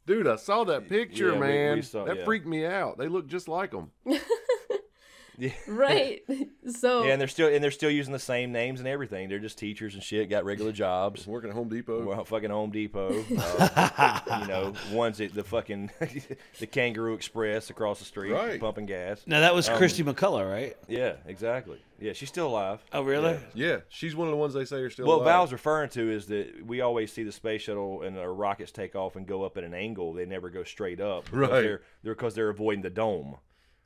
Dude, I saw that picture, Yeah, we man. saw- that yeah. freaked me out. They look just like them. Right. So Yeah, and they're still using the same names and everything. They're just teachers and shit. Got regular jobs. Working at Home Depot. Well, fucking Home Depot. One's at the fucking the Kangaroo Express across the street, Right. pumping gas. Now that was Christy McCullough, right? Yeah, exactly. Yeah, she's still alive. Oh, really? Yeah, she's one of the ones they say are still What alive. Val's referring to is that we always see the space shuttle and the rockets take off and go up at an angle. They never go straight up. Because Right. because they're avoiding the dome.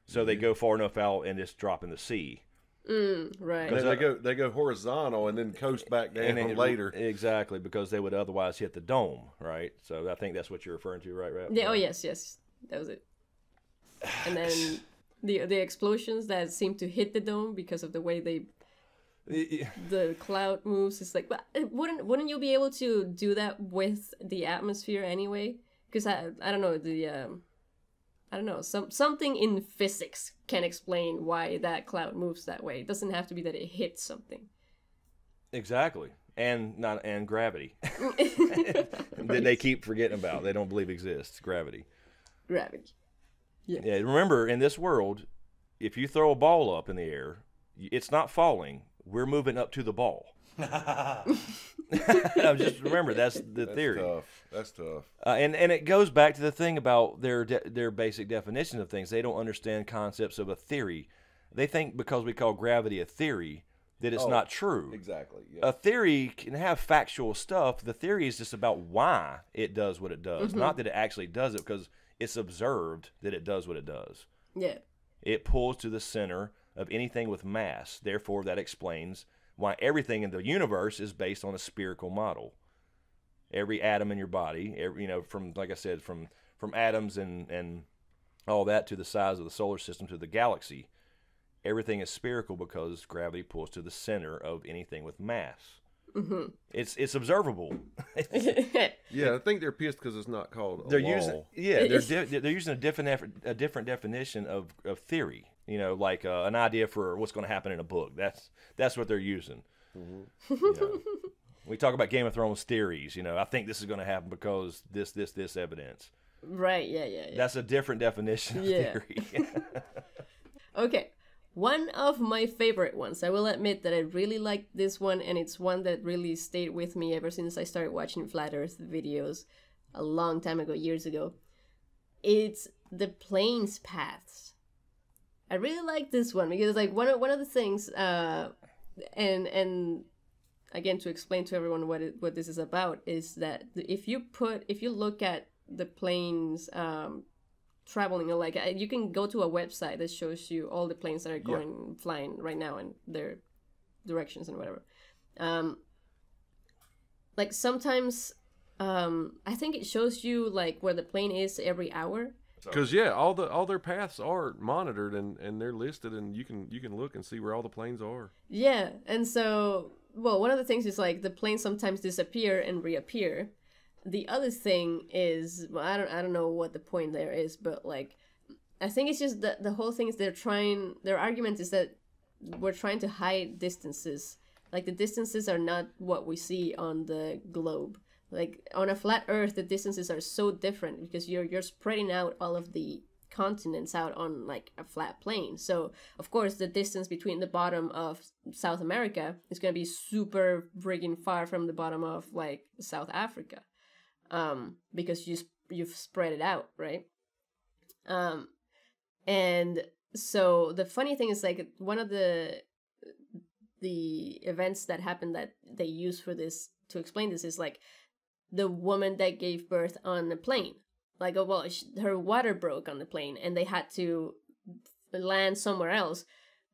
So they go far enough out and just drop in the sea. right. And then they go horizontal and then coast back down then later. Exactly, because they would otherwise hit the dome, right? So I think that's what you're referring to, right? Yeah, oh yes, that was it. And then the explosions that seem to hit the dome because of the way the cloud moves. It's like, but wouldn't you be able to do that with the atmosphere anyway? Because I don't know, I don't know, something in physics can explain why that cloud moves that way. It doesn't have to be that it hits something. Exactly, and gravity that they keep forgetting about. They don't believe exists. Gravity. Gravity. Yeah. Remember, in this world, if you throw a ball up in the air, it's not falling. We're moving up to the ball. Just remember, that's the theory. That's tough. And it goes back to the thing about their basic definition of things. They don't understand concepts of a theory. They think because we call gravity a theory that it's not true. Exactly. Yeah. A theory can have factual stuff. The theory is just about why it does what it does, not that it actually does it, because it's observed that it does what it does. Yeah. It pulls to the center of anything with mass. Therefore, that explains why everything in the universe is based on a spherical model. Every atom in your body, from, like I said, from atoms and all that to the size of the solar system to the galaxy, everything is spherical because gravity pulls to the center of anything with mass. Mm-hmm. It's observable. Yeah, I think they're pissed because it's not called a They're law. they're using a different definition of theory. Like an idea for what's going to happen in a book. That's what they're using. Mm-hmm. We talk about Game of Thrones theories. I think this is going to happen because this evidence. Right. Yeah. That's a different definition of theory. Okay. One of my favorite ones. I will admit that I really liked this one, and it's one that really stayed with me ever since I started watching Flat Earth videos a long time ago, years ago. it's the plane's paths. I really like this one because like one of the things, and again to explain to everyone what this is about is that if you look at the planes traveling, like you can go to a website that shows you all the planes that are flying right now and their directions and whatever. Like sometimes I think it shows you like where the plane is every hour. Because all their paths are monitored and they're listed, and you can look and see where all the planes are. Yeah, and so one of the things is like the planes sometimes disappear and reappear. The other thing is, well, I don't know what the point there is, but like I think it's just that the whole thing is their argument is that we're trying to hide distances. Like the distances are not what we see on the globe. Like on a flat Earth, the distances are so different because you're spreading out all of the continents out on like a flat plane. So of course the distance between the bottom of South America is going to be super friggin' far from the bottom of like South Africa, because you've spread it out, right? And so the funny thing is like one of the events that happened that they use for this to explain this is like the woman that gave birth on the plane. Like, her water broke on the plane and they had to land somewhere else,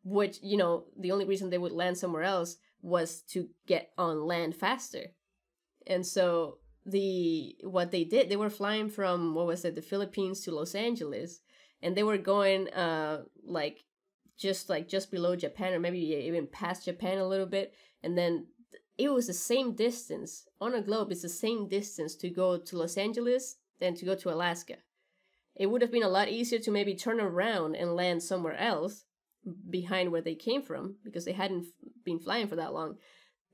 which, you know, the only reason they would land somewhere else was to get on land faster. And so what they did, they were flying from, the Philippines to Los Angeles, and they were going just below Japan, or maybe even past Japan a little bit, and then it was the same distance on a globe. It's the same distance to go to Los Angeles than to go to Alaska. It would have been a lot easier to maybe turn around and land somewhere else behind where they came from, because they hadn't been flying for that long,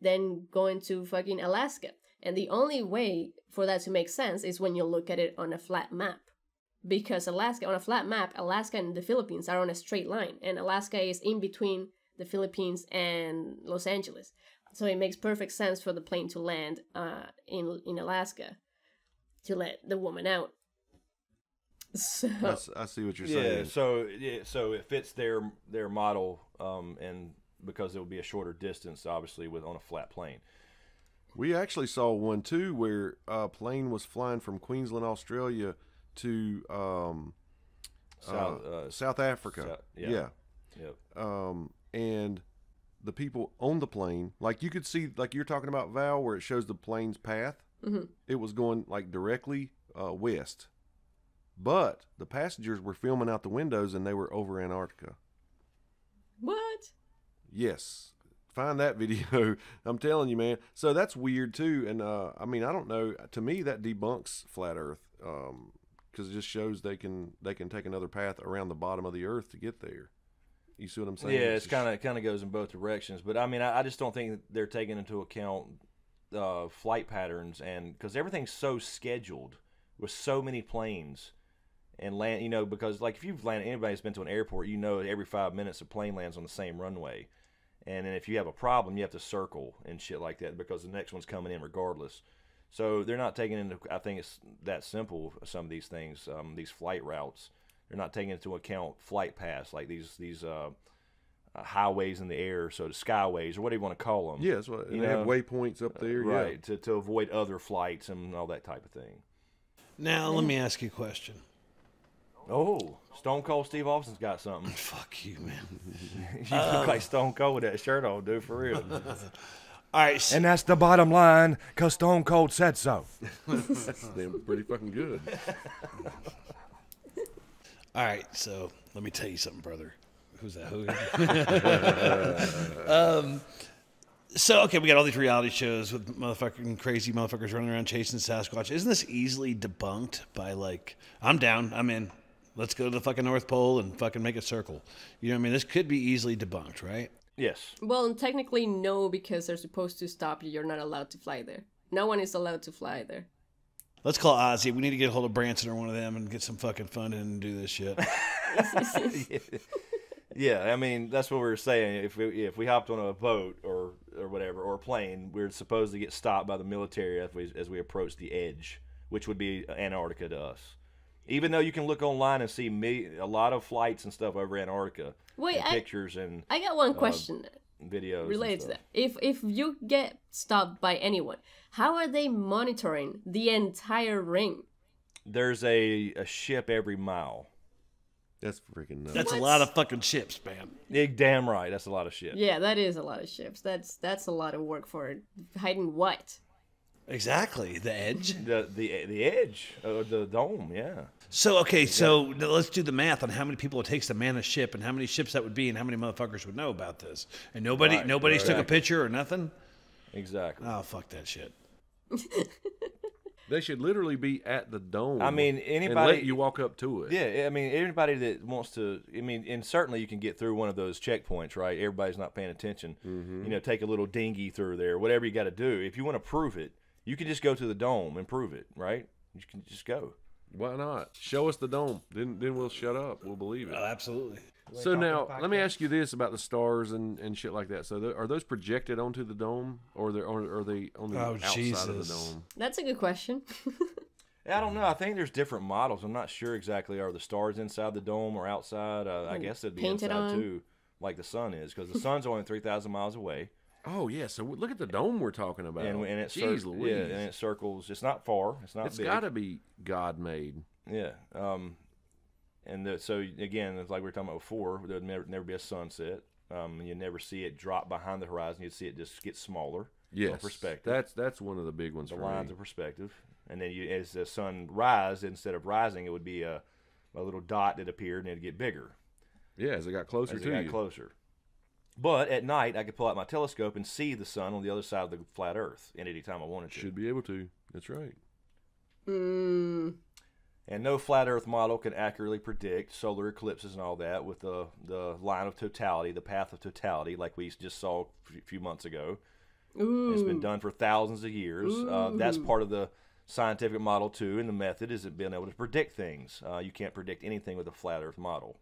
than going to fucking Alaska. And the only way for that to make sense is when you look at it on a flat map. Because Alaska, on a flat map, Alaska and the Philippines are on a straight line, and Alaska is in between the Philippines and Los Angeles. So it makes perfect sense for the plane to land in Alaska to let the woman out. So I see what you're saying. So it fits their model, and because it would be a shorter distance, obviously, on a flat plane. We actually saw one too where a plane was flying from Queensland, Australia, to South Africa. Yep. And the people on the plane, like you could see, like you're talking about, Val, where it shows the plane's path. Mm-hmm. It was going like directly west, but the passengers were filming out the windows and they were over Antarctica. What? Yes. Find that video. I'm telling you, man. So that's weird too. And I mean, I don't know. To me, that debunks flat Earth, because it just shows they can take another path around the bottom of the Earth to get there. You see what I'm saying? Yeah, it's kind of goes in both directions. But I mean, I just don't think they're taking into account flight patterns, and because everything's so scheduled with so many planes and land. You know, because like if you've landed, anybody's been to an airport, you know, every 5 minutes a plane lands on the same runway. And then if you have a problem, you have to circle and shit like that because the next one's coming in regardless. So they're not taking into, I think it's that simple, some of these things, these flight routes. They're not taking into account flight paths, like these highways in the air, so the skyways, or what do you want to call them? Yeah, that's what, and they have waypoints up there. Right, to avoid other flights and all that type of thing. Now, let me ask you a question. Oh, Stone Cold Steve Austin's got something. Fuck you, man. You look like Stone Cold with that shirt on, dude, for real. All right. So, And that's the bottom line, because Stone Cold said so. That's damn pretty fucking good. all right, so let me tell you something, brother. Who's that? Who? So, okay, we got all these reality shows with motherfucking crazy motherfuckers running around chasing Sasquatch. Isn't this easily debunked by, like, I'm down, I'm in. Let's go to the fucking North Pole and fucking make a circle. You know what I mean? This could be easily debunked, right? Yes. Well, technically no, because they're supposed to stop you. You're not allowed to fly there. No one is allowed to fly there. Let's call Ozzy. We need to get a hold of Branson or one of them and get some fucking funding and do this shit. Yeah, I mean, that's what we were saying. If we hopped on a boat or whatever, or a plane, we're supposed to get stopped by the military as we approach the edge, which would be Antarctica to us. Even though you can look online and see a lot of flights and stuff over Antarctica. Wait, and pictures and I got one question videos related to that. If you get stopped by anyone, how are they monitoring the entire ring? There's a ship every mile. That's freaking nuts. That's a lot of fucking ships, man. Yeah, damn right. That's a lot of ships. Yeah, that is a lot of ships. That's a lot of work for hiding what? Exactly, the edge. The edge of the dome, yeah. So, okay, so let's do the math on how many people it takes to man a ship and how many ships that would be and how many motherfuckers would know about this. And nobody's took a picture or nothing? Exactly. Oh, fuck that shit. They should literally be at the dome. I mean, and anybody let you walk up to it. Yeah, I mean, anybody that wants to. I mean, and certainly you can get through one of those checkpoints, right? Everybody's not paying attention. Mm-hmm. You know, take a little dinghy through there, whatever you got to do. If you want to prove it, you can just go to the dome and prove it, right? You can just go. Why not? Show us the dome. Then we'll shut up. We'll believe it. Oh, absolutely. So now, let me ask you this about the stars and shit like that. So are those projected onto the dome, or are they on the outside of the dome? That's a good question. I don't know. I think there's different models. I'm not sure exactly. Are the stars inside the dome or outside? I guess it'd be painted inside on? too, like the sun is, because the sun's only 3,000 miles away. Oh yeah. So look at the dome we're talking about. And it Jeez Louise. yeah, and it circles. It's not far. It's not. It's big. got to be God made. Yeah. So again, it's like we were talking about before. There'd never be a sunset. You never see it drop behind the horizon. You'd see it just get smaller. Yes. Perspective. That's one of the big ones. The for lines me. of perspective, and then as the sun rises, instead of rising, it would be a little dot that appeared, and it'd get bigger. Yeah, as it got closer as to it got you. closer. But at night, I could pull out my telescope and see the sun on the other side of the flat Earth at any time I wanted to. Should be able to. That's right. And no flat Earth model can accurately predict solar eclipses and all that with the line of totality, the path of totality, like we just saw a few months ago. Ooh. It's been done for thousands of years. That's part of the scientific model too, and the method is being able to predict things. You can't predict anything with a flat Earth model.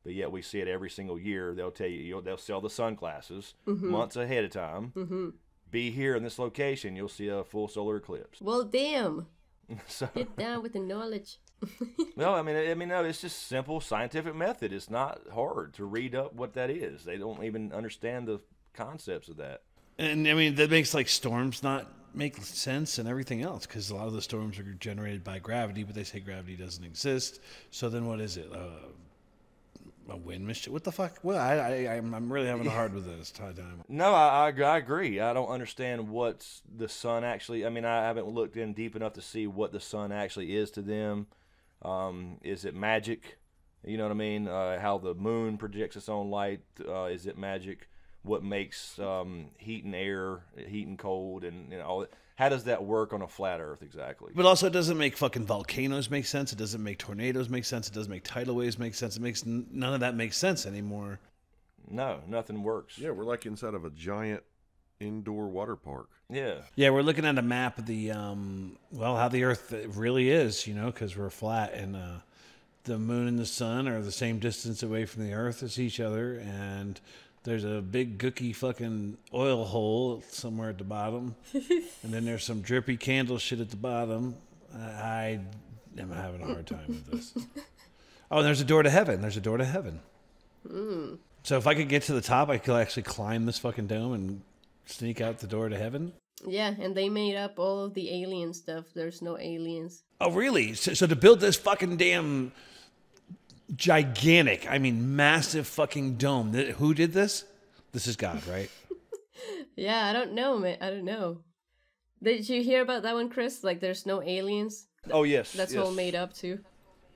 But yet we see it every single year. They'll tell you, they'll sell the sunglasses months ahead of time. Be here in this location, you'll see a full solar eclipse. Well, damn. So, Get down with the knowledge. no, I mean, no, it's just simple scientific method. It's not hard to read up what that is. They don't even understand the concepts of that. And I mean, that makes like storms not make sense and everything else, because a lot of the storms are generated by gravity, but they say gravity doesn't exist. So then what is it? A wind machine? What the fuck? Well, I'm really having a hard with this. No, I agree. I don't understand what the sun actually. I mean, I haven't looked in deep enough to see what the sun actually is to them. Is it magic? You know what I mean? How the moon projects its own light? Is it magic? What makes heat and air, heat and cold, and all that? How does that work on a flat Earth exactly? But also, it doesn't make fucking volcanoes make sense. It doesn't make tornadoes make sense. It doesn't make tidal waves make sense. It makes none of that makes sense anymore. No, nothing works. Yeah, we're like inside of a giant indoor water park. Yeah. Yeah, we're looking at a map of the how the Earth really is, because we're flat, and the moon and the sun are the same distance away from the Earth as each other, and there's a big gooky fucking oil hole somewhere at the bottom. And then there's some drippy candle shit at the bottom. I am having a hard time with this. Oh, and there's a door to heaven. There's a door to heaven. So if I could get to the top, I could actually climb this fucking dome and sneak out the door to heaven? Yeah, and they made up all of the alien stuff. There's no aliens. Oh, really? So to build this fucking damn gigantic, massive fucking dome. Who did this? This is God, right? Yeah, I don't know, man. I don't know. Did you hear about that one, Chris? Like, there's no aliens. Oh yes, That's yes. all made up too.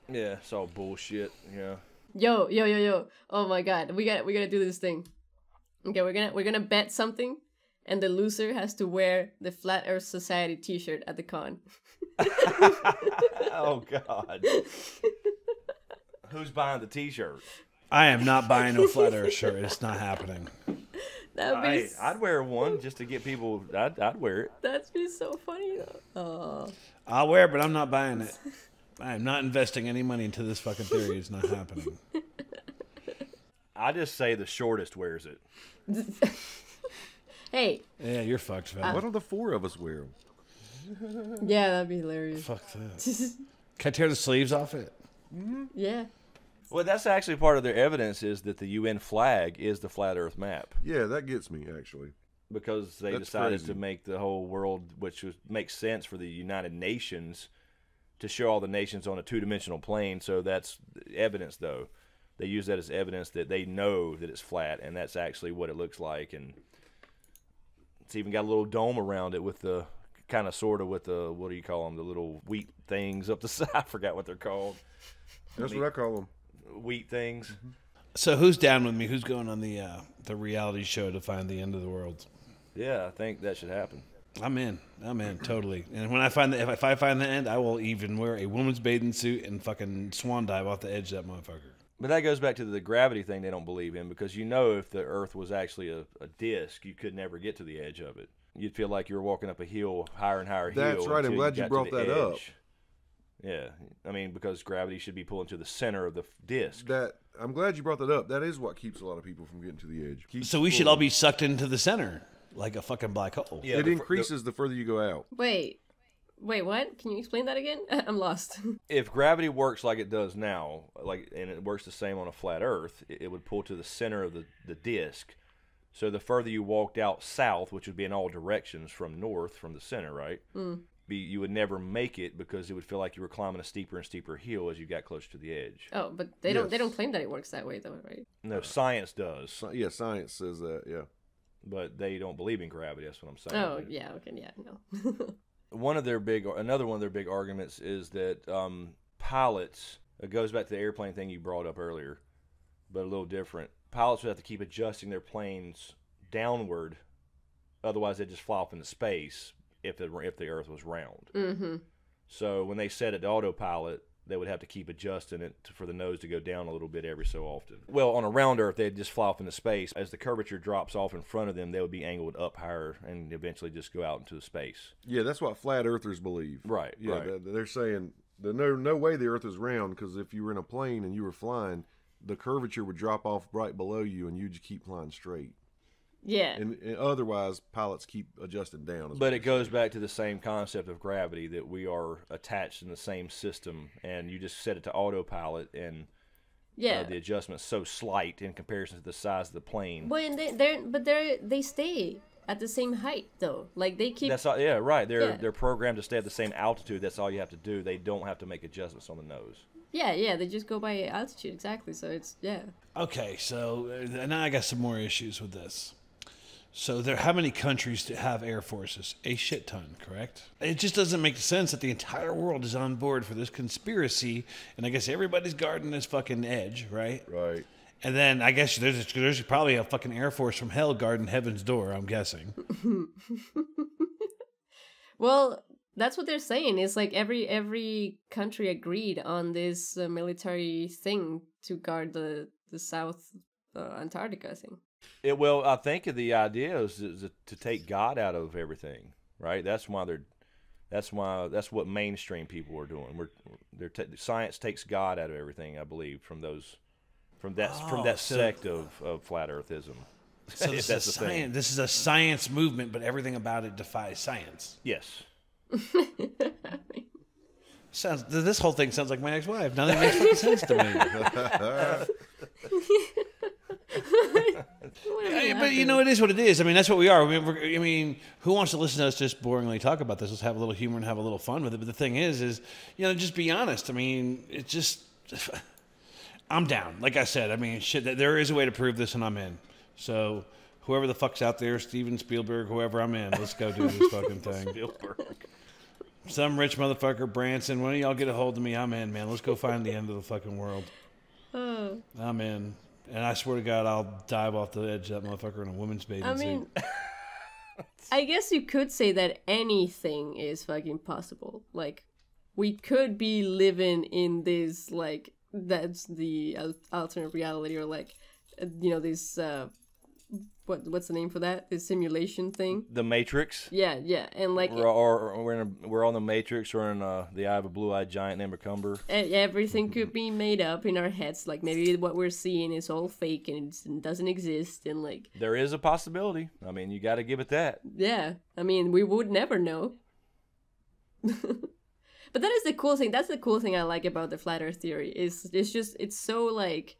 Yeah, it's all bullshit. Yeah. Yo. Oh my God, we gotta do this thing. Okay, we're gonna bet something, and the loser has to wear the Flat Earth Society T-shirt at the con. Oh God. Who's buying the T-shirt? I am not buying no flat Earth shirt. It's not happening. That'd be I'd wear one just to get people. I'd wear it. that'd be so funny though. Oh. I'll wear it, but I'm not buying it. I am not investing any money into this fucking theory. It's not happening. I just say the shortest wears it. Hey. Yeah, you're fucked, fella. Why don't the four of us wear them? Yeah, that'd be hilarious. Fuck that. Can I tear the sleeves off it? Yeah. Well, that's actually part of their evidence is that the UN flag is the flat Earth map Yeah, that gets me actually. because they That's decided crazy. to make the whole world, makes sense for the United Nations to show all the nations on a two-dimensional plane. So that's evidence, though. They use that as evidence that they know that it's flat, and that's actually what it looks like. And it's even got a little dome around it with the kind of sort of with the, what do you call them, the little wheat things up the side. I forgot what they're called. That's what I call them. Wheat things. So who's down with me? Who's going on the reality show to find the end of the world? Yeah, I think that should happen. I'm in, totally. And when I find if I find the end, I will even wear a woman's bathing suit and fucking swan dive off the edge of that motherfucker. But that goes back to the gravity thing they don't believe in, because you know if the Earth was actually a disc, you could never get to the edge of it. You'd feel like you were walking up a hill, higher and higher hill. That's right. I'm until glad you got to brought the that up. edge. Yeah, I mean, because gravity should be pulling to the center of the disc. I'm glad you brought that up. That is what keeps a lot of people from getting to the edge. Keeps So we should pulling. all be sucked into the center like a fucking black hole. Yeah, It increases the further you go out. Wait, what? Can you explain that again? I'm lost. If gravity works like it does now, and it works the same on a flat Earth, it would pull to the center of the disc. So the further you walked out south, which would be in all directions from north, from the center, right? You would never make it because it would feel like you were climbing a steeper and steeper hill as you got closer to the edge. Oh, but they don't claim that it works that way though, right? No, science does, Yeah, science says that. Yeah. but they don't believe in gravity. That's what I'm saying. Oh, yeah, okay, yeah, no. Another one of their big arguments is that pilots. It goes back to the airplane thing you brought up earlier, but a little different. Pilots would have to keep adjusting their planes downward, otherwise they'd just fly off into space if the Earth was round. Mm-hmm. So when they set it to autopilot, they would have to keep adjusting it for the nose to go down a little bit every so often. Well, on a round Earth, they'd just fly off into space. As the curvature drops off in front of them, they would be angled up higher and eventually just go out into space. Yeah, that's what flat earthers believe. Right, Yeah, right. they're saying there's no way the Earth is round, because if you were in a plane and you were flying, the curvature would drop off right below you, and you'd just keep flying straight. Yeah. And otherwise, pilots keep adjusting down. But it goes back to the same concept of gravity, that we are attached in the same system, and you just set it to autopilot, and Yeah. the adjustment's so slight in comparison to the size of the plane. Well, and they stay at the same height though. Like they keep. That's all, yeah, right. Yeah. They're programmed to stay at the same altitude. That's all you have to do. They don't have to make adjustments on the nose. Yeah, they just go by altitude exactly. So it's Okay, so now I got some more issues with this. So how many countries have air forces? A shit ton, correct? It just doesn't make sense that the entire world is on board for this conspiracy, and I guess everybody's guarding this fucking edge, right? Right. And then I guess there's probably a fucking air force from hell guarding heaven's door, I'm guessing. Well, that's what they're saying. It's like every country agreed on this military thing to guard the South Antarctica thing. Well, I think the idea is to take God out of everything, right? That's what mainstream people are doing. Science takes God out of everything, I believe, from that sect of flat earthism. So this is science. This is a science movement, but everything about it defies science. Yes. This whole thing sounds like my ex-wife. None of it makes fucking sense to me. But you know, it is what it is. I mean, that's what we are. I mean, who wants to listen to us just boringly talk about this? Let's have a little humor and have a little fun with it. But the thing is, just be honest. I mean, it's just, I'm down. Like I said, I mean, shit, there is a way to prove this, and I'm in. So whoever the fuck's out there, Steven Spielberg, whoever, I'm in. Let's go do this fucking thing. Spielberg. Some rich motherfucker, Branson. One of y'all get a hold of me. I'm in, man. Let's go find the end of the fucking world. I'm in. And I swear to God, I'll dive off the edge of that motherfucker in a woman's bathing suit. I guess you could say that anything is fucking possible. Like, we could be living in this, like, that's the alternate reality, or like, this, what's the name for that? This simulation thing? The Matrix. Yeah, and like... We're on the Matrix, or in the eye of a blue-eyed giant named Cumber. Everything could be made up in our heads. Like, maybe what we're seeing is all fake and it doesn't exist, and like... There is a possibility. I mean, you got to give it that. Yeah, I mean, we would never know. But that is the cool thing. That's the cool thing I like about the flat Earth theory. It's so like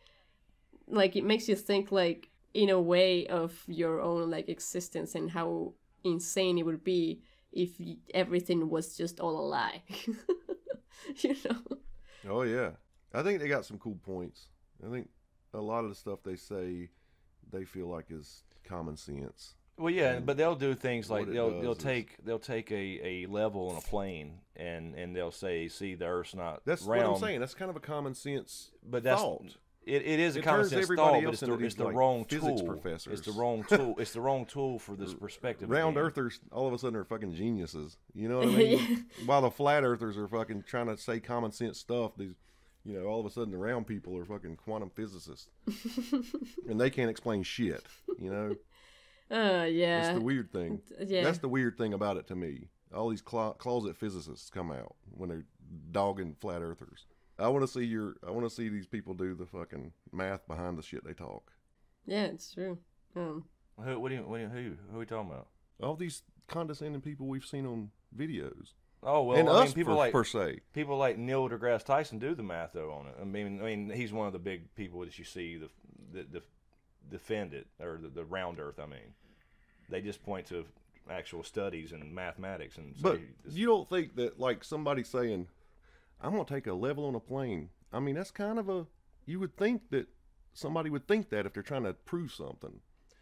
it makes you think like in a way of your own like existence and how insane it would be if everything was just all a lie. You know? Oh yeah, I think they got some cool points. I think a lot of the stuff they say, they feel like is common sense. Well, yeah, but they'll do things like what it they'll does take a level on a plane and they'll say, see, the Earth's not That's round. what I'm saying. That's kind of a common sense But that's thought. it is a It common turns sense everybody thought, but else into it's these, the like, wrong physics tool. professors. It's the wrong tool. It's the wrong tool for this perspective. Round again. earthers all of a sudden are fucking geniuses. You know what I mean? While the flat earthers are fucking trying to say common sense stuff, these, you know, all of a sudden the round people are fucking quantum physicists. And they can't explain shit, you know? Yeah. That's the weird thing. Yeah. That's the weird thing about it to me. All these closet physicists come out when they're dogging flat earthers. I want to see these people do the fucking math behind the shit they talk. Yeah, it's true. Who are we talking about? All these condescending people we've seen on videos. Oh well, And I us mean, people per se. People like Neil deGrasse Tyson do the math though on it. I mean, he's one of the big people that you see the defend it, or the round Earth. I mean, they just point to actual studies and mathematics and. But say, you don't think that, like, somebody saying, "I'm gonna take a level on a plane." I mean, that's kind of a. You would think that somebody would think that if they're trying to prove something.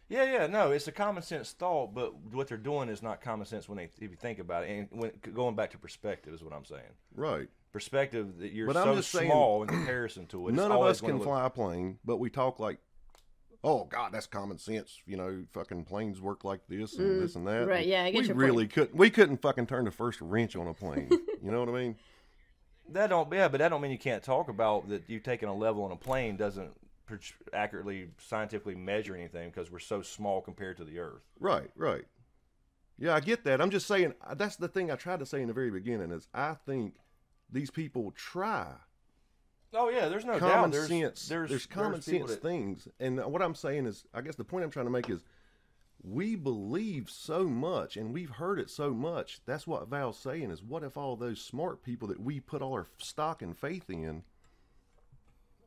Yeah, no, it's a common sense thought, but what they're doing is not common sense if you think about it. And going back to perspective is what I'm saying. Right. Perspective that you're But so I'm just saying, small in comparison to it. None of us can fly a plane, but we talk like, "Oh God, that's common sense." You know, fucking planes work like this and this and that. right, yeah, I get your point. We couldn't fucking turn the first wrench on a plane. You know what I mean? But that don't mean you can't talk about that. You taking a level on a plane doesn't accurately scientifically measure anything because we're so small compared to the Earth. Right. Yeah, I get that. I'm just saying, that's the thing I tried to say in the very beginning is I think these people try Oh yeah, there's no common doubt. sense. There's common sense things, and what I'm saying is, I guess the point I'm trying to make is, we believe so much, and we've heard it so much. That's what Val's saying is, what if all those smart people that we put all our stock and faith in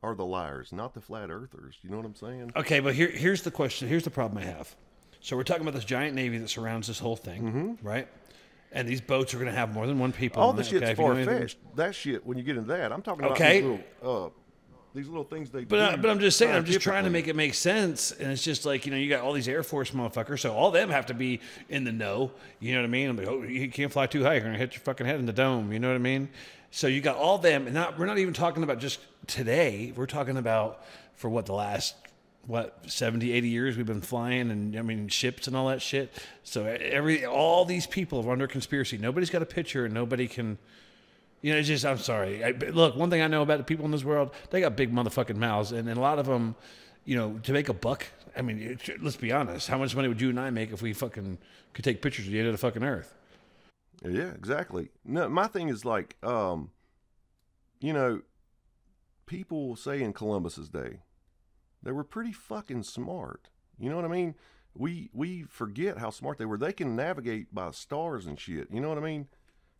are the liars, not the flat earthers? You know what I'm saying? Okay, but here's the question. Here's the problem I have. So we're talking about this giant navy that surrounds this whole thing, right? And these boats are going to have more than one people. All in the it, shit's okay? If you know anything- far-fetched. That shit, when you get into that, I'm talking about Okay. these little things they do. But I'm just saying, I'm just trying to scientifically. make it make sense. And it's just like, you got all these Air Force motherfuckers, so all them have to be in the know. You know what I mean? I'm like, oh, you can't fly too high. You're going to hit your fucking head in the dome. You know what I mean? So you got all them. And we're not even talking about just today. We're talking about for the last 70, 80 years we've been flying, and I mean ships and all that shit. So all these people are under conspiracy. Nobody's got a picture, and nobody can. It's just, I'm sorry. Look, one thing I know about the people in this world, they got big motherfucking mouths, and a lot of them, to make a buck. I mean, let's be honest. How much money would you and I make if we fucking could take pictures of the end of the fucking earth? Yeah, exactly. No, my thing is like, people say in Columbus's day, they were pretty fucking smart. You know what I mean? We forget how smart they were. They can navigate by stars and shit. You know what I mean?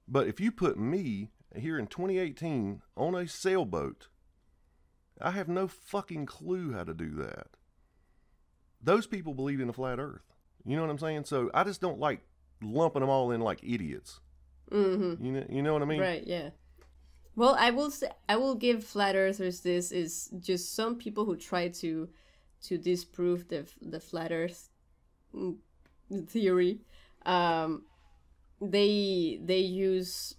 But if you put me here in 2018 on a sailboat, I have no fucking clue how to do that. Those people believe in a flat earth. You know what I'm saying? So I just don't like lumping them all in like idiots. Mm-hmm. You know what I mean? Right, yeah. Well, I will give flat earthers this is just some people who try to disprove the flat earth theory. They use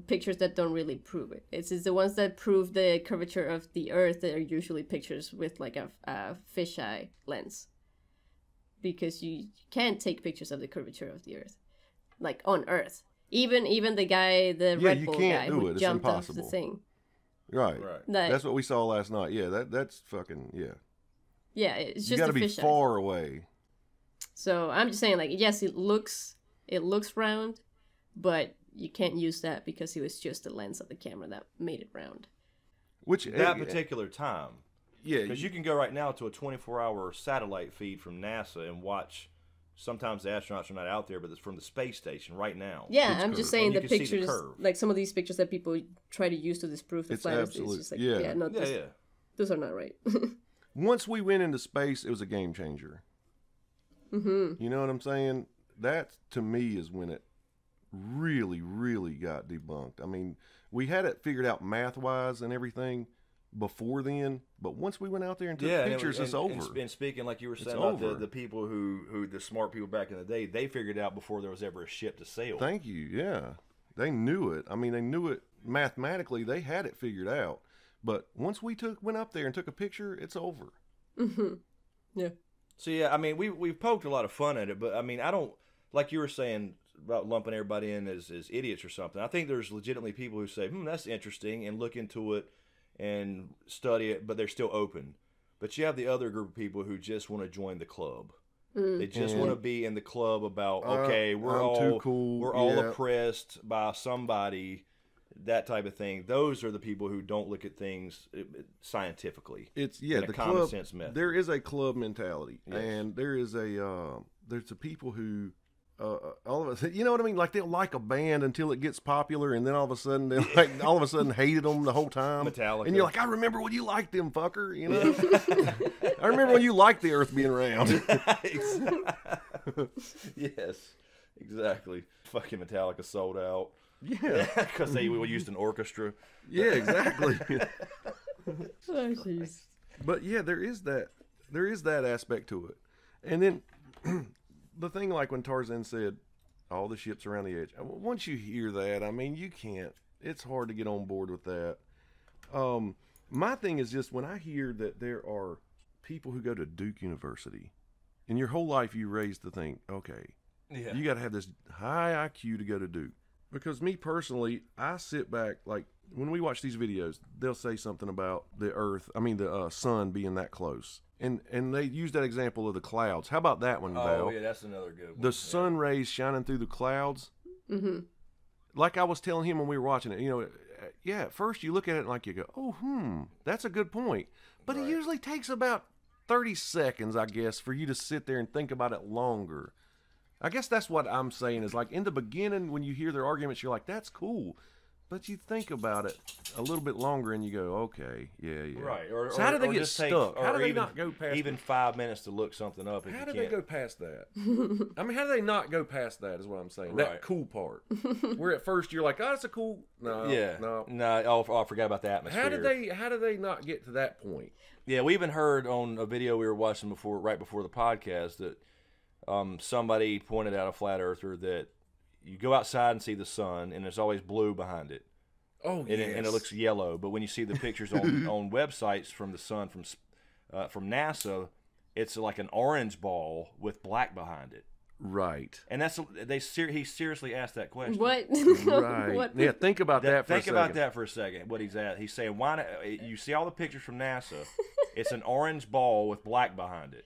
pictures that don't really prove it. It's the ones that prove the curvature of the earth that are usually pictures with like a fisheye lens, because you can't take pictures of the curvature of the earth, like on Earth. Even the guy, the Red Bull guy who jumped off the thing. Right. That's what we saw last night. Yeah, that's fucking, yeah. Yeah, it's just you gotta a be fisheye. far away. So I'm just saying, like, yes, it looks round, but you can't use that because it was just the lens of the camera that made it round. Which that particular time. Yeah. Because you can go right now to a 24-hour satellite feed from NASA and watch sometimes the astronauts are not out there, but it's from the space station right now. Yeah, I'm just saying And the you can see pictures, curve. like some of these pictures that people try to use to disprove the It's flat Earth, absolute- it's just like, yeah. no, Yeah. those are not right. Once we went into space, it was a game changer. Mm-hmm. You know what I'm saying? That, to me, is when it really, really got debunked. I mean, we had it figured out math-wise and everything before then, but once we went out there and took pictures, it's over. And speaking, like you were saying It's about over. the people who the smart people back in the day, they figured it out before there was ever a ship to sail. Thank you. Yeah. They knew it. I mean, they knew it mathematically. They had it figured out. But once we went up there and took a picture, it's over. Mm-hmm. Yeah. So yeah, I mean, we've poked a lot of fun at it, but I mean, I don't, like you were saying about lumping everybody in as idiots or something. I think there's legitimately people who say, that's interesting, and look into it and study it, but they're still open. But you have the other group of people who just want to join the club. They just want to be in the club about, okay, we're I'm all too cool. we're all Yeah. oppressed by somebody, that type of thing. Those are the people who don't look at things scientifically. It's in a the common club, sense method. There is a club mentality, Yes. and there's a people who all of us, you know what I mean? Like they'll like a band until it gets popular, and then all of a sudden they like all of a sudden hated them the whole time. Metallica. And you're like, I remember when you liked them, fucker. You know, I remember when you liked the Earth being round. Yes, exactly. Fucking Metallica sold out. Yeah, Because they used an orchestra. yeah, exactly. Oh, jeez. But yeah, there is that aspect to it. And then the thing, like when Tarzan said, all the ships around the edge. Once you hear that, I mean, you can't. It's hard to get on board with that. My thing is just when I hear that there are people who go to Duke University, in your whole life you raised to think, okay, Yeah. you got to have this high IQ to go to Duke. Because me personally, I sit back, like, when we watch these videos, they'll say something about the sun being that close. And they use that example of the clouds. How about that one, Val? Oh, yeah, that's another good one. The sun rays shining through the clouds. Mm-hmm. Like I was telling him when we were watching it, yeah, at first you look at it and like you go, oh, that's a good point. But it usually takes about 30 seconds, I guess, for you to sit there and think about it longer. I guess that's what I'm saying is like in the beginning when you hear their arguments, you're like, that's cool. But you think about it a little bit longer and you go, okay, yeah. Right. So how do they get just take- stuck? How or do they even, not go past even 5 minutes to look something up? If How you do can't. they go past that? I mean, how do they not go past that is what I'm saying. Right. That cool part. Where at first you're like, oh, that's a cool. No, Yeah. no. I forgot about the atmosphere. How do they not get to that point? Yeah, we even heard on a video we were watching right before the podcast that somebody pointed out, a flat earther, that you go outside and see the sun and there's always blue behind it. Oh, And, and it looks yellow. But when you see the pictures on websites from the sun from NASA, it's like an orange ball with black behind it. right. And he seriously asked that question. What? Right. What? Yeah, think about that for a Think second. about that for a second. What he's saying, why not, you see all the pictures from NASA, it's an orange ball with black behind it,